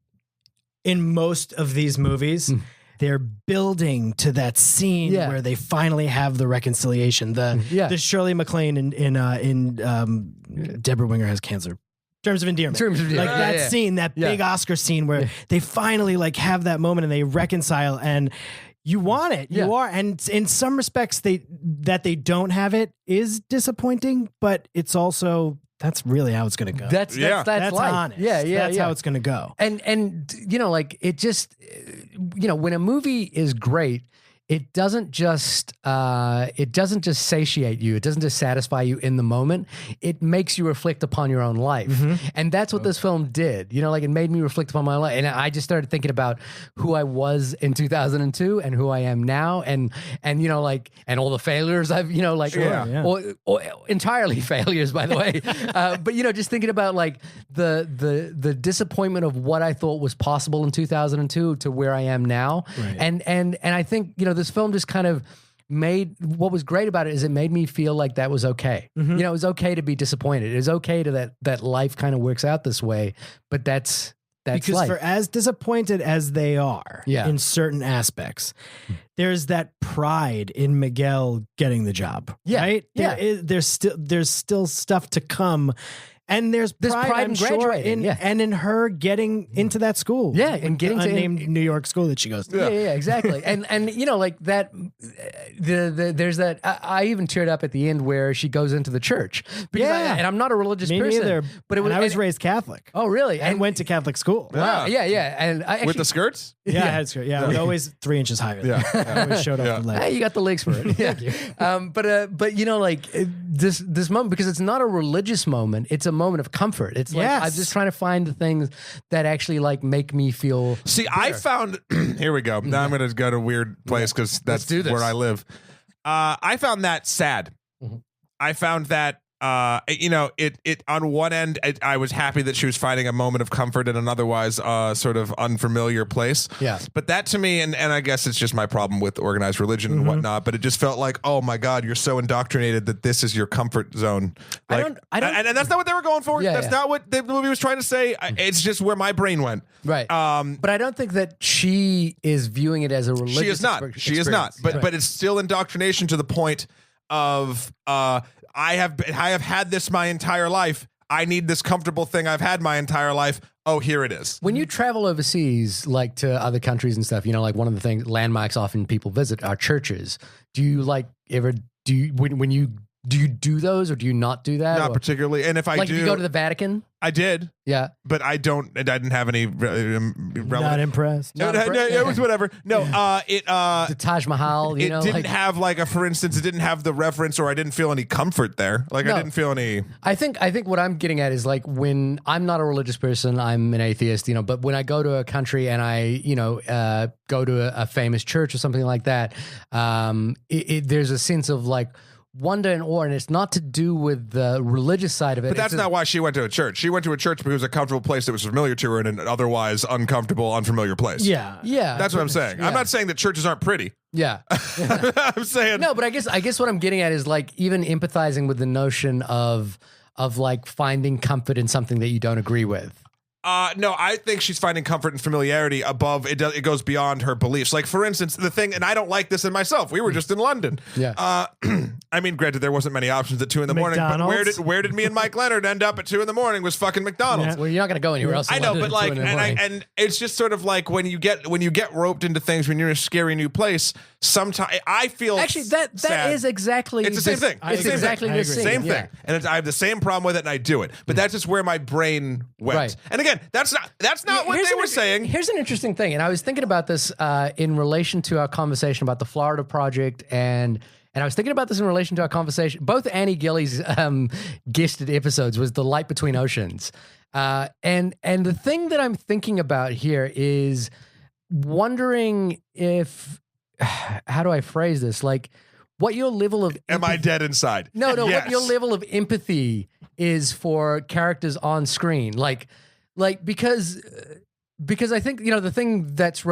in most of these movies, they're building to that scene where they finally have the reconciliation. The Shirley MacLaine in Deborah Winger Has Cancer. Terms of Endearment. Like that scene, that big Oscar scene where they finally like have that moment and they reconcile and you want it. You are. And in some respects that they don't have it is disappointing, but it's also that's really how it's going to go. That's life. Honest. That's how it's going to go. And like it just, when a movie is great, it doesn't just satiate you. It doesn't just satisfy you in the moment. It makes you reflect upon your own life. And that's what this film did. Like it made me reflect upon my life. And I just started thinking about who I was in 2002 and who I am now. And like, and all the failures I've, or entirely failures, by the way. But, just thinking about like the disappointment of what I thought was possible in 2002 to where I am now. Right. And I think, this film just kind of made, what was great about it is it made me feel like that was okay. It was okay to be disappointed. It was okay to that life kind of works out this way, but that's because life. For as disappointed as they are in certain aspects, there's that pride in Miguel getting the job. Right? There's still stuff to come. And there's pride in sure, graduating, and in her getting into that school. Yeah, and getting to unnamed New York school that she goes to. Yeah, exactly. and like that, there's that. I even teared up at the end where she goes into the church. Because and I'm not a religious person. Neither. But it was. I was raised Catholic. Oh, really? And went to Catholic school. Wow. Yeah. And I actually, with the skirts? Yeah, I had skirt. Yeah, we always 3 inches higher. I always showed off the legs. Hey, you got the legs for it. Thank you. But like this moment, because it's not a religious moment, it's a moment of comfort. It's like I'm just trying to find the things that actually like make me feel. See, better. I found. Here we go. Now I'm going to go to a weird place because that's where I live. I found that sad. I found that. It on one end, I was happy that she was finding a moment of comfort in an otherwise sort of unfamiliar place. Yeah. But that to me, and I guess it's just my problem with organized religion and whatnot, but it just felt like, oh my God, you're so indoctrinated that this is your comfort zone. Like, I don't, and that's not what they were going for. That's not what the movie was trying to say. It's just where my brain went. Right. But I don't think that she is viewing it as a religious. She is not. She is not. But it's still indoctrination to the point of I have had this my entire life. I need this comfortable thing I've had my entire life. Oh, here it is. When you travel overseas, like to other countries and stuff, like one of the things, landmarks often people visit are churches. Do you when you do those or do you not do that? Not particularly. And if I do, you go to the Vatican? I did. Yeah. But I didn't have any not impressed. No, it was whatever. No, the Taj Mahal, it didn't have for instance, it didn't have the reference, or I didn't feel any comfort there. I didn't feel any. I think what I'm getting at is like when I'm not a religious person, I'm an atheist, but when I go to a country and I, go to a famous church or something like that, there's a sense of like wonder and awe, and it's not to do with the religious side of it. But that's not why she went to a church. She went to a church because it was a comfortable place that was familiar to her in an otherwise uncomfortable, unfamiliar place. Yeah. That's what I'm saying. Yeah. I'm not saying that churches aren't pretty. Yeah. I'm saying no, but I guess what I'm getting at is like even empathizing with the notion of like finding comfort in something that you don't agree with. No, I think she's finding comfort and familiarity above it. It goes beyond her beliefs. Like, for instance, the thing, and I don't like this in myself. We were just in London. Yeah. I mean, granted, there wasn't many options at 2 a.m, but McDonald's? where did me and Mike Leonard end up at 2 a.m? Was fucking McDonald's. Well, you're not going to go anywhere else. in I know, London but at 2 like, in the morning. and it's just sort of like when you get roped into things when you're in a scary new place. Sometimes I feel actually that sad. is exactly It's the same thing. It's Same exactly thing. the same. Same thing, and I have the same problem with it, and I do it. But that's just where my brain went. Right. And again, that's not what they were saying. Here's an interesting thing, and I was thinking about this in relation to our conversation about the Florida Project, and I was thinking about this in relation to our conversation. Both Annie Gillies guested episodes was The Light Between Oceans, and the thing that I'm thinking about here is wondering if how do I phrase this? Like, what your level of Am I dead inside? No, Yes. what your level of empathy is for characters on screen, like because I think the thing that's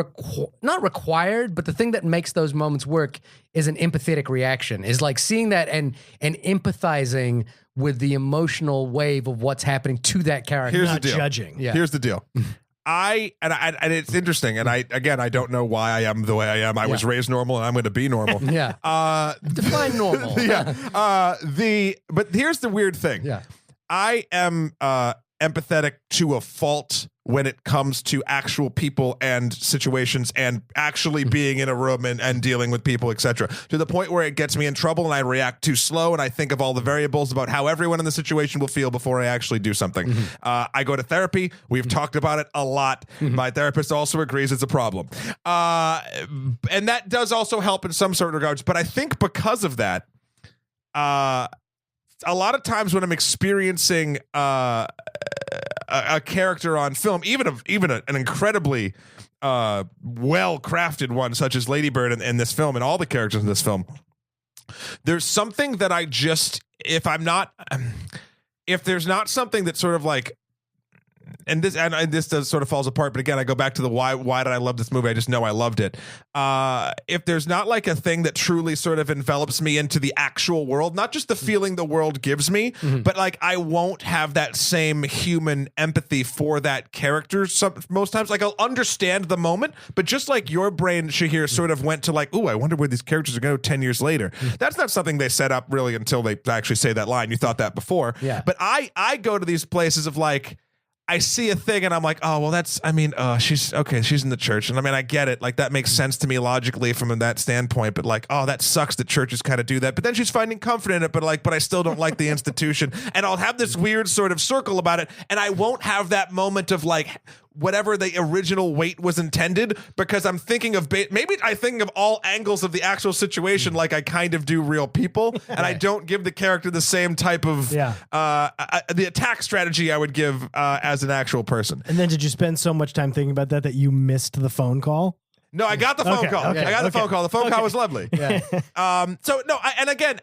not required, but the thing that makes those moments work is an empathetic reaction. Is like seeing that and empathizing with the emotional wave of what's happening to that character. Here's Not the deal. judging. Yeah. Here's the deal. And it's interesting, and I don't know why I am the way I am. I was raised normal, and I'm going to be normal. Yeah. Define normal. But here's the weird thing. Yeah. I am empathetic to a fault when it comes to actual people and situations and actually being in a room and dealing with people, etc. To the point where it gets me in trouble and I react too slow and I think of all the variables about how everyone in the situation will feel before I actually do something. I go to therapy. We've talked about it a lot. My therapist also agrees it's a problem. And that does also help in some certain regards. But I think because of that, a lot of times when I'm experiencing a character on film, even an incredibly well-crafted one such as Lady Bird in this film and all the characters in this film, there's something that I just if there's not something that sort of like this does sort of falls apart, but again, I go back to the why did I love this movie? I just know I loved it. If there's not like a thing that truly sort of envelops me into the actual world, not just the feeling the world gives me, but like I won't have that same human empathy for that character. Most times, like I'll understand the moment, but just like your brain, Shahir, sort of went to like, ooh, I wonder where these characters are going to go 10 years later. That's not something they set up really until they actually say that line. You thought that before. Yeah. But I go to these places of like, I see a thing and I'm like, oh, well, she's okay. She's in the church. And I mean, I get it. Like that makes sense to me logically from that standpoint, but like, oh, that sucks that churches kind of do that. But then she's finding comfort in it, but I still don't like the institution. And I'll have this weird sort of circle about it. And I won't have that moment of like, whatever the original weight was intended, because I'm thinking of maybe I think of all angles of the actual situation like I kind of do real people, and I don't give the character the same type of the attack strategy I would give as an actual person. And then did you spend so much time thinking about that you missed the phone call? No, I got the phone call. Okay, I got the phone call. The phone call was lovely. Yeah. So no, and again,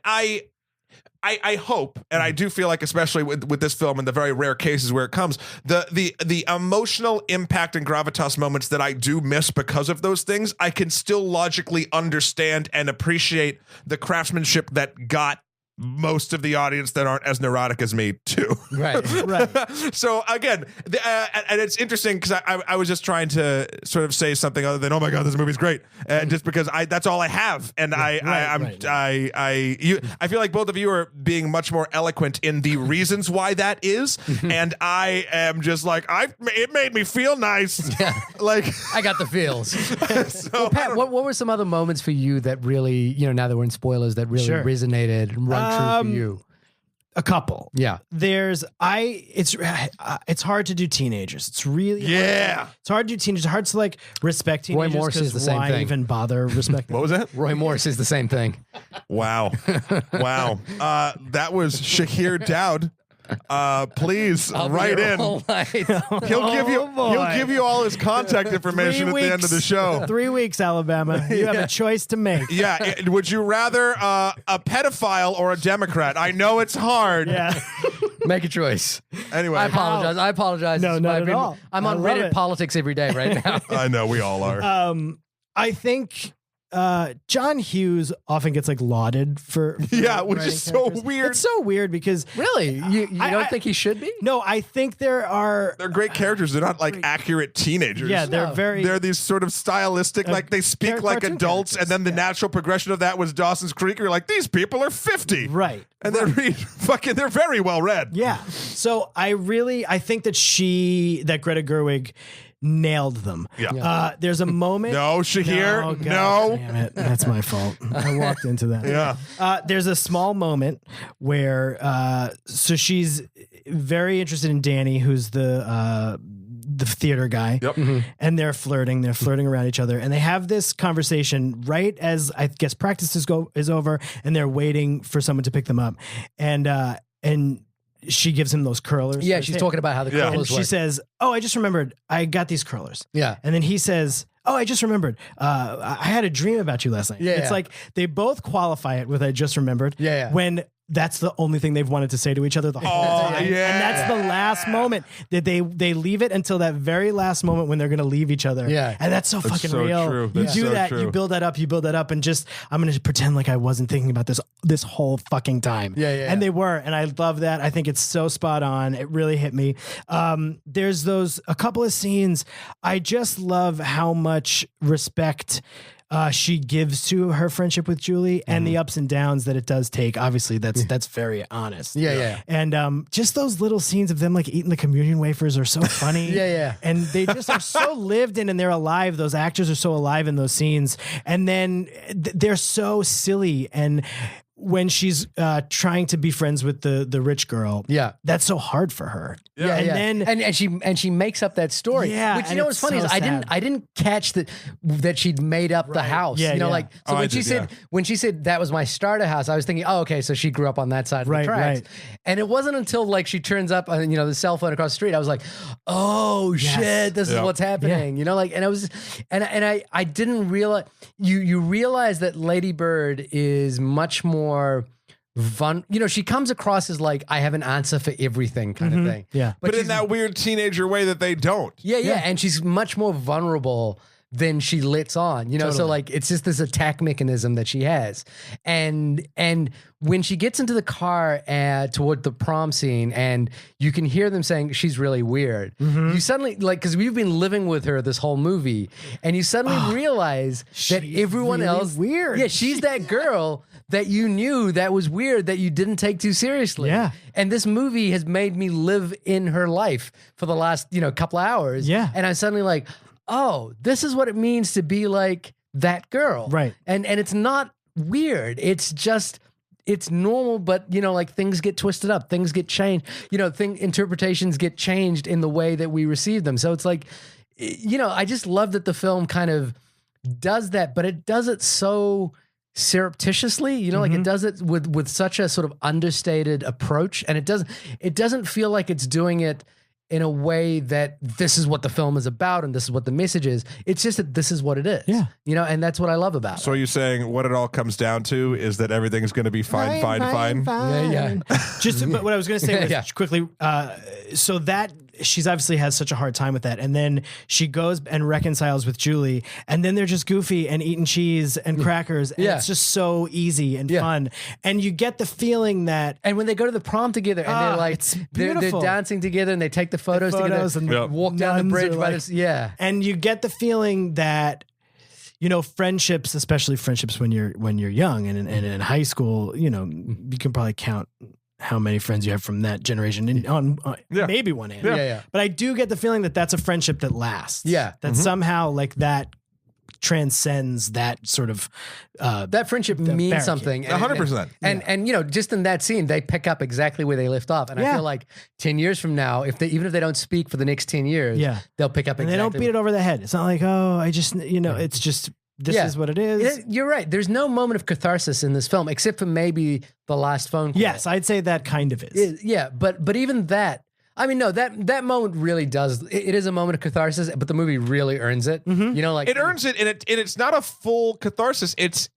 I hope, and I do feel like, especially with this film, in the very rare cases where it comes, the emotional impact and gravitas moments that I do miss because of those things, I can still logically understand and appreciate the craftsmanship that got most of the audience that aren't as neurotic as me too. Right. So again, and it's interesting because I was just trying to sort of say something other than, oh my God, this movie's great, just because that's all I have, and I feel like both of you are being much more eloquent in the reasons why that is, and I am just like, it made me feel nice. Yeah. Like I got the feels. so, Well, Pat, what were some other moments for you that really, now that we're in spoilers, that really Sure. resonated and rung true for you? A couple. Yeah. It's hard to do teenagers. It's really Yeah. It's hard to do teenagers. It's hard to like respect Roy teenagers. Morse is 'cause the same why thing. even bother respecting? what was that? Roy Morse is the same thing. Wow. That was Shahir Dowd. Please write in. He'll give you all his contact information at the end of the show. 3 weeks, Alabama. You have a choice to make. Yeah, would you rather a pedophile or a Democrat? I know it's hard. Yeah. Make a choice. Anyway, I apologize. No, It's not my at opinion. all. I'm I on love Reddit it. politics every day right now. I know we all are. I think John Hughes often gets like lauded for Yeah, which writing is so characters. weird. It's so weird because Really? You don't think he should be? no, I think there are. They're great characters. They're not like accurate teenagers. Yeah, they're very. They're these sort of stylistic, like they speak they're like cartoon adults, and then the natural progression of that was Dawson's Creek. You're like, these people are 50. right. And they're very well read. Yeah. So I think that Greta Gerwig nailed them. Yeah. There's a moment. No, Shahir. Oh, God No. damn it. That's my fault. I walked into that. Yeah. There's a small moment where so she's very interested in Danny, who's the theater guy. Yep. And they're flirting around each other, and they have this conversation right as I guess practice is over, and they're waiting for someone to pick them up, and she gives him those curlers. Yeah, she's talking about how the Yeah. curlers She work. says, "Oh, I just remembered. I got these curlers." Yeah. And then he says, "Oh, I just remembered. I had a dream about you last night." Yeah, It's yeah. like they both qualify it with "I just remembered." Yeah, yeah. When that's the only thing they've wanted to say to each other the whole time. yeah. And that's the last moment that they leave it until that very last moment when they're going to leave each other. Yeah. And that's so fucking so real. true. You That's do so that, true. you build that up, and just I'm going to pretend like I wasn't thinking about this whole fucking time. Yeah, yeah, And yeah. they were, and I love that. I think it's so spot on. It really hit me. There's a couple of scenes. I just love how much respect she gives to her friendship with Julie and the ups and downs that it does take. Obviously, that's very honest. Yeah, yeah. And just those little scenes of them like eating the communion wafers are so funny. Yeah, yeah. And they just are so lived in, and they're alive. Those actors are so alive in those scenes. And then they're so silly. And when she's trying to be friends with the rich girl, Yeah. that's so hard for her. Yeah, and yeah. then and she makes up that story. Yeah, which you and know what's it's funny so is sad. I didn't catch that she'd made up the house. Yeah, you know, yeah. like so Oh, I when she did, said yeah. when she said that was my starter house, I was thinking, oh, okay, so she grew up on that side of Right, the tracks. right. And it wasn't until like she turns up on the cell phone across the street, I was like, oh shit, this is Yeah. what's happening. You know, like, and I was, and I didn't realize you realize that Lady Bird is much more. She comes across as like I have an answer for everything kind of thing. Yeah. But in she's- that weird teenager way that they don't. yeah, and she's much more vulnerable than she lets on. So like it's just this attack mechanism that she has, and when she gets into the car toward the prom scene, and you can hear them saying she's really weird. You suddenly because we've been living with her this whole movie, and you suddenly realize that she's everyone really else weird. Yeah, she's that girl that you knew that was weird that you didn't take too seriously. Yeah. And this movie has made me live in her life for the last couple of hours. Yeah. And I'm suddenly like, oh, this is what it means to be like that girl. Right. And it's not weird. It's just it's normal, but like things get twisted up, things get changed. Interpretations get changed in the way that we receive them. So it's like, I just love that the film kind of does that, but it does it so surreptitiously, like it does it with such a sort of understated approach, and it doesn't feel like it's doing it in a way that this is what the film is about and this is what the message is. It's just that this is what it is. Yeah. And that's what I love about So are you saying what it all comes down to is that everything's going to be fine? Yeah. But what I was going to say was Yeah. quickly, so that she's obviously has such a hard time with that. And then she goes and reconciles with Julie, and then they're just goofy and eating cheese and crackers. And Yeah. it's just so easy and Yeah. fun. And you get the feeling that And when they go to the prom together and they're like, it's they're beautiful. dancing together and they take the photos, photos together, and walk down the nuns bridge are by like- this, yeah. and you get the feeling that friendships, especially friendships when you're young and in high school, you can probably count how many friends you have from that generation on Yeah. maybe one hand. Yeah. But I do get the feeling that that's a friendship that lasts. Yeah. That somehow like that transcends that sort of That friendship means barricade. something. 100%. And just in that scene, they pick up exactly where they left off. And I Yeah. feel like 10 years from now, even if they don't speak for the next 10 years, Yeah. they'll pick up and exactly. they don't beat it over the head. It's not like, oh, I just it's just this Yeah. is what it is. You're right. There's no moment of catharsis in this film, except for maybe the last phone call. Yes, I'd say that kind of is. Yeah, but even that, I mean, no, that moment really does. It is a moment of catharsis, but the movie really earns it. Like It earns it, and it's not a full catharsis. It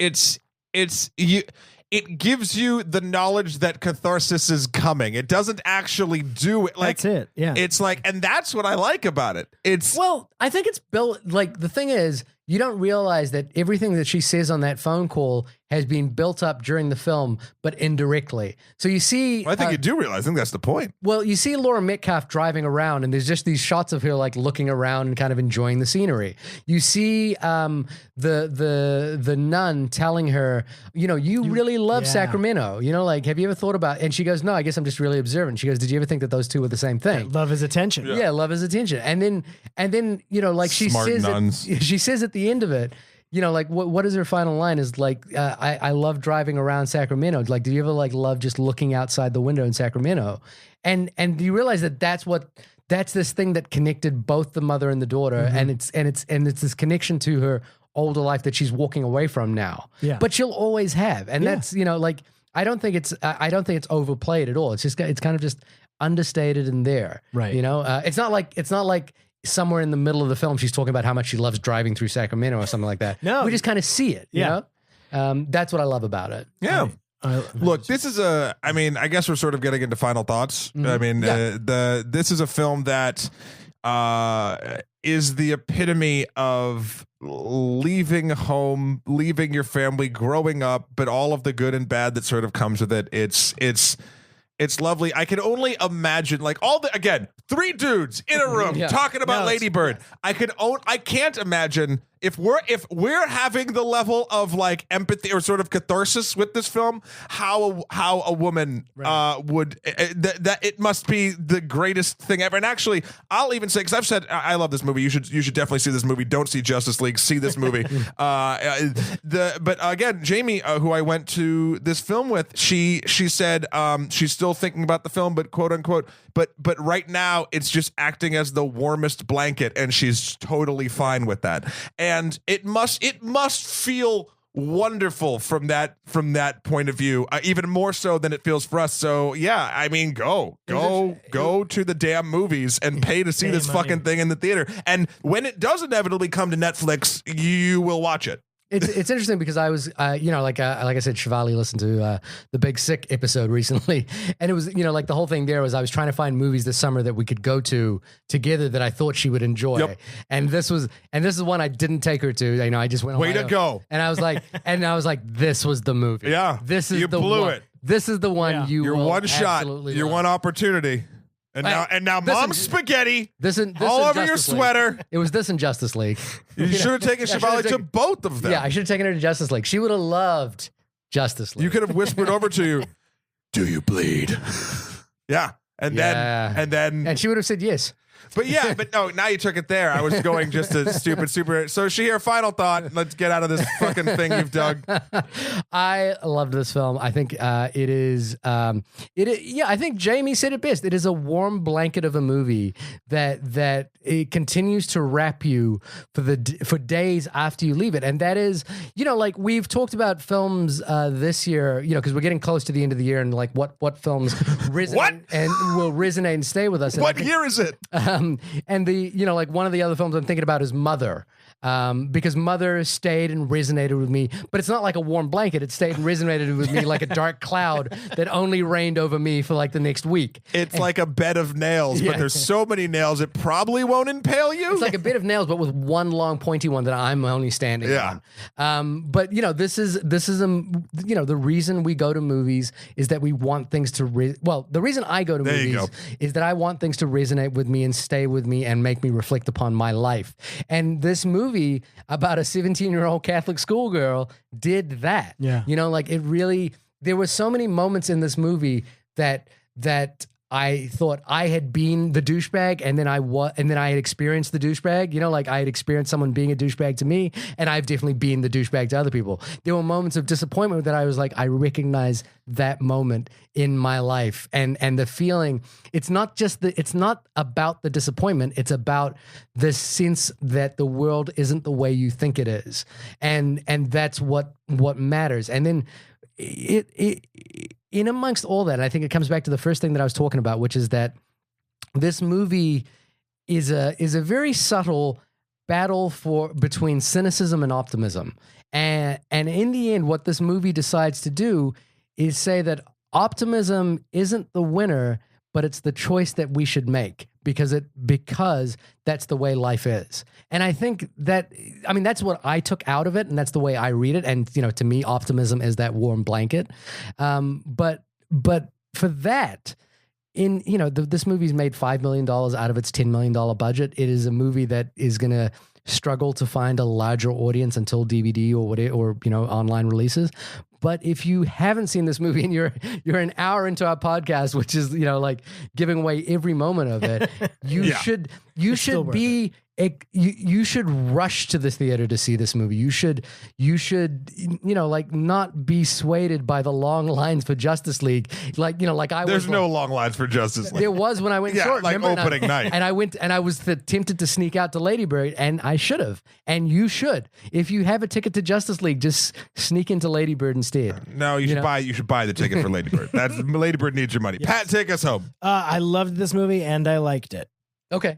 gives you the knowledge that catharsis is coming. It doesn't actually do it. Like That's it. Yeah. It's like, and that's what I like about it. It's Well, I think it's built. Like the thing is, you don't realize that everything that she says on that phone call has been built up during the film, but indirectly. So you see, Well, I think you do realize. I think that's the point. well, you see Laura Metcalf driving around, and there's just these shots of her like looking around and kind of enjoying the scenery. You see the nun telling her, you really love yeah. Sacramento. Like, have you ever thought about? And she goes, no, I guess I'm just really observant. She goes, did you ever think that those two were the same thing? Love is attention. Yeah, love is attention. And then like she Smart says, nuns. she says at the end of it, like what is her final line is like, I love driving around Sacramento. Like, do you ever like love just looking outside the window in Sacramento? And you realize that that's this thing that connected both the mother and the daughter, and it's this connection to her older life that she's walking away from now. Yeah. But she'll always have, and that's like I don't think it's overplayed at all. It's kind of just understated in there. Right. It's not like somewhere in the middle of the film she's talking about how much she loves driving through Sacramento or something like that. No. We just kind of see it. Yeah. That's what I love about it. Yeah. Look, this is I guess we're sort of getting into final thoughts. I mean, this is a film that is the epitome of leaving home, leaving your family, growing up, but all of the good and bad that sort of comes with it. It's lovely. I can only imagine, like, again, 3 dudes in a room talking about Lady Bird. I can't imagine if we're having the level of like empathy or sort of catharsis with this film, how a woman would that it must be the greatest thing ever. And actually, I'll even say, because I've said I love this movie. You should definitely see this movie. Don't see Justice League. See this movie. But again, Jamie, who I went to this film with, she said she's still thinking about the film, but quote unquote, but right now it's just acting as the warmest blanket, and she's totally fine with that. And it must feel wonderful from that point of view, even more so than it feels for us. So yeah, I mean, go to the damn movies and pay to see this fucking thing in the theater. And when it does inevitably come to Netflix, you will watch it. It's interesting because I was, like I said, Shivali listened to the Big Sick episode recently, and it was, like the whole thing there was I was trying to find movies this summer that we could go to together that I thought she would enjoy, and this is one I didn't take her to. I just went on Way to go, and I was like, this was the movie. Yeah, this is you the blew one. it. This is the one your one shot, your one opportunity. And now, Mom's spaghetti this all over Justice your League. sweater. It was this in Justice League. You should have taken Shivali to both of them. Yeah, I should have taken her to Justice League. She would have loved Justice League. You could have whispered over to you, "Do you bleed?" Yeah, and she would have said yes. But no, now you took it there. I was going just a stupid super. So Shahir, final thought. Let's get out of this fucking thing you've dug. I loved this film. I think it is. I think Jamie said it best. It is a warm blanket of a movie that it continues to wrap you for days after you leave it. And that is, like we've talked about films this year. Because we're getting close to the end of the year, and like what films resonate and will resonate and stay with us. And What year is it? And like one of the other films I'm thinking about is Mother. Because Mother stayed and resonated with me, but it's not like a warm blanket. It stayed and resonated with me like a dark cloud that only rained over me for like the next week. It's like a bed of nails, but there's so many nails it probably won't impale you. It's like a bed of nails, but with one long pointy one that I'm only standing on. But this is the reason we go to movies is that we want things to the reason I go to movies is that I want things to resonate with me and stay with me and make me reflect upon my life. And this movie about a 17-year-old Catholic schoolgirl did that. Yeah. Like it really, there were so many moments in this movie that I thought I had been the douchebag, and then I had experienced the douchebag. Like I had experienced someone being a douchebag to me, and I've definitely been the douchebag to other people. There were moments of disappointment that I was like, I recognize that moment in my life, and the feeling. It's not about the disappointment. It's about the sense that the world isn't the way you think it is, and that's what matters. And then in amongst all that, I think it comes back to the first thing that I was talking about, which is that this movie is a very subtle battle between cynicism and optimism. And in the end, what this movie decides to do is say that optimism isn't the winner, but it's the choice that we should make. because that's the way life is. And I think that's what I took out of it, and that's the way I read it. And to me, optimism is that warm blanket. But for that, this movie's made $5 million out of its $10 million budget. It is a movie that is going to struggle to find a larger audience until DVD or online releases. But if you haven't seen this movie and you're an hour into our podcast, which is like giving away every moment of it, you should be. You should rush to the theater to see this movie. You should not be swayed by the long lines for Justice League. There's no long lines for Justice League. There was when I went short. Like remember? opening night. And I went and I was tempted to sneak out to Lady Bird, and I should have. And you should. If you have a ticket to Justice League, just sneak into Lady Bird instead. No, you should buy the ticket for Lady Bird. Lady Bird needs your money. Yes. Pat, take us home. I loved this movie and I liked it. Okay.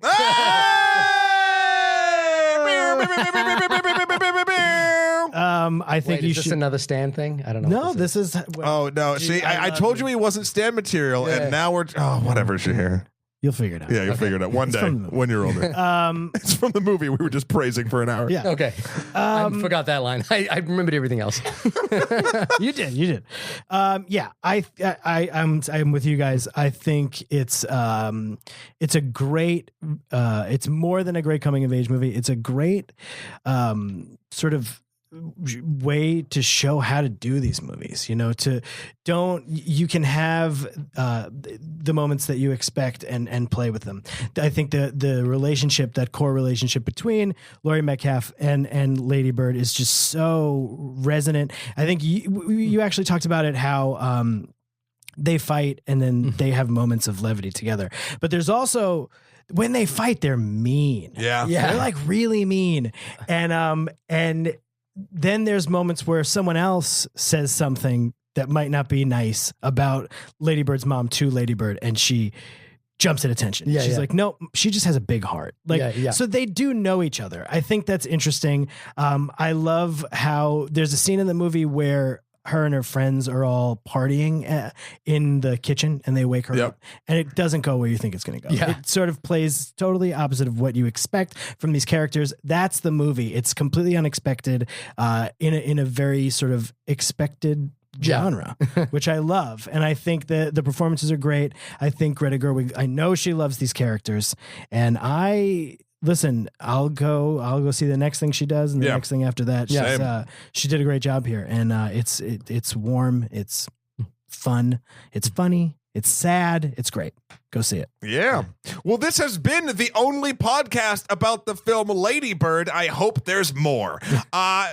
I think Wait, you is should. this another Stan thing? I don't know. No, this is. Oh no! See, I told you he wasn't Stan material, and now we're whatever. Shahir. You'll figure it out. Yeah, you'll figure it out one day when you're older. It's from the movie we were just praising for an hour. Yeah. Okay. I forgot that line. I remembered everything else. You did. Yeah. I'm with you guys. I think it's a great. It's more than a great coming of age movie. It's a great sort of way to show how to do these movies. You can have the moments that you expect and play with them. I think the relationship, that core relationship between Laurie Metcalf and Lady Bird is just so resonant. I think you actually talked about it, how they fight and then they have moments of levity together. But there's also, when they fight, they're mean. Yeah. They're like really mean. And then there's moments where someone else says something that might not be nice about Lady Bird's mom to Lady Bird, and she jumps at attention. She's like, no, she just has a big heart. So they do know each other. I think that's interesting. I love how there's a scene in the movie where her and her friends are all partying in the kitchen, and they wake her up, and it doesn't go where you think it's going to go. It sort of plays totally opposite of what you expect from these characters. That's the movie. It's completely unexpected, in a very sort of expected genre, which I love. And I think the performances are great. I think Greta Gerwig, I know she loves these characters, and listen, I'll go see the next thing she does and the next thing after that. She did a great job here, and it's warm, it's fun, it's funny, it's sad, it's great. Go see it. Yeah. Well, this has been the only podcast about the film Lady Bird. I hope there's more.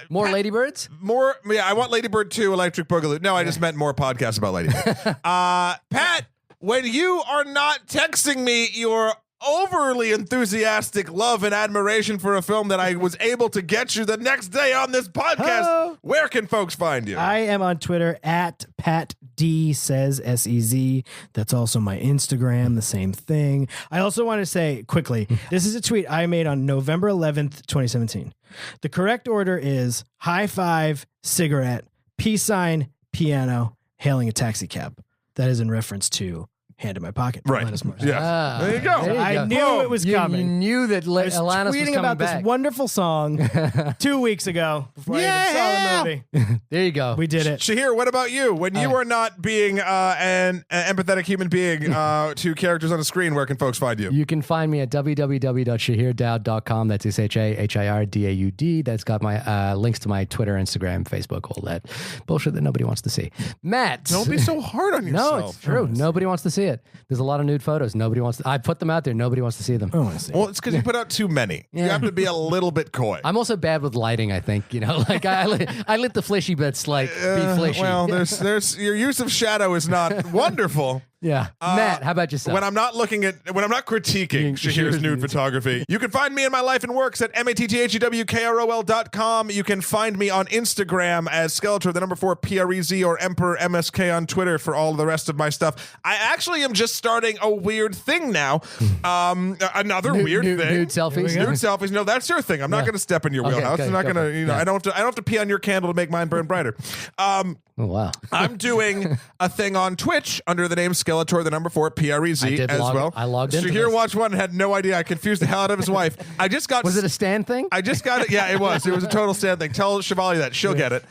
More Lady Birds? More. Yeah, I want Lady Bird 2, Electric Boogaloo. No, I just meant more podcasts about Lady Bird. Pat, when you are not texting me your overly enthusiastic love and admiration for a film that I was able to get you the next day on this podcast, Hello. Where can folks find you? I am on Twitter at Pat D says SEZ. That's also my Instagram, the same thing. I also want to say quickly, this is a tweet I made on November 11th, 2017. The correct order is high five, cigarette, peace sign, piano, hailing a taxi cab. That is in reference to Hand in My Pocket. Right. Alanis Morissette. Yeah. There you go. I knew it was coming. You knew that I was Alanis was tweeting coming about back. this wonderful song 2 weeks ago before I even saw the movie. There you go. We did it. Shahir, what about you? When you are not being an empathetic human being to characters on the screen, where can folks find you? You can find me at www.shahirdaud.com. That's SHAHIRDAUD. That's got my links to my Twitter, Instagram, Facebook, all that bullshit that nobody wants to see. Matt. Don't be so hard on yourself. No, it's true. Nobody wants to see it. There's a lot of nude photos. Nobody wants to. I put them out there. Nobody wants to see them. I want to see. Well, it's because you put out too many. You have to be a little bit coy. I'm also bad with lighting, I think. Like I lit the fleshy bits, like be fleshy. Well, there's your use of shadow is not wonderful. Yeah. Matt, how about yourself? When I'm not critiquing Shahir's nude photography, you can find me in my life and works at MATTHEWKROL.com. You can find me on Instagram as Skeletor, the number 4 PREZ, or Emperor MSK on Twitter for all the rest of my stuff. I actually am just starting a weird thing now. Another weird thing. Nude selfies. Nude selfies. No, that's your thing. I'm not going to step in your wheelhouse. I'm not going to, I don't have to pee on your candle to make mine burn brighter. Oh, wow. I'm doing a thing on Twitch under the name Skeletor, the number 4, PREZ as well. I logged in. So here, watch one and had no idea. I confused the hell out of his wife. I just got. Was it a stand thing? I just got it. Yeah, it was. It was a total stand thing. Tell Chevalier that. She'll get it.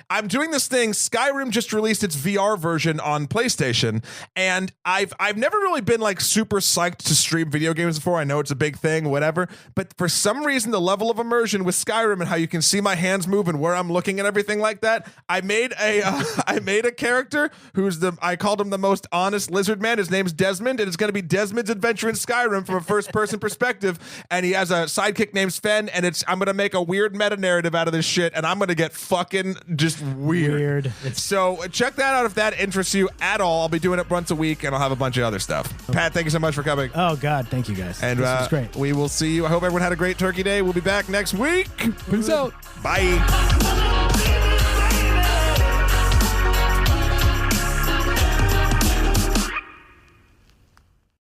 I'm doing this thing. Skyrim just released its VR version on PlayStation, and I've never really been like super psyched to stream video games before. I know it's a big thing, whatever. But for some reason, the level of immersion with Skyrim and how you can see my hands move and where I'm looking and everything like that, I made a character who's I called him the most honest lizard man. His name's Desmond, and it's going to be Desmond's adventure in Skyrim from a first person perspective. And he has a sidekick named Sven, and I'm going to make a weird meta narrative out of this shit, and I'm going to get fucking just weird. So check that out if that interests you at all. I'll be doing it once a week, and I'll have a bunch of other stuff. Pat, thank you so much for coming. Oh God, thank you guys. And this was great. We will see you. I hope everyone had a great Turkey Day. We'll be back next week. Peace out. Bye.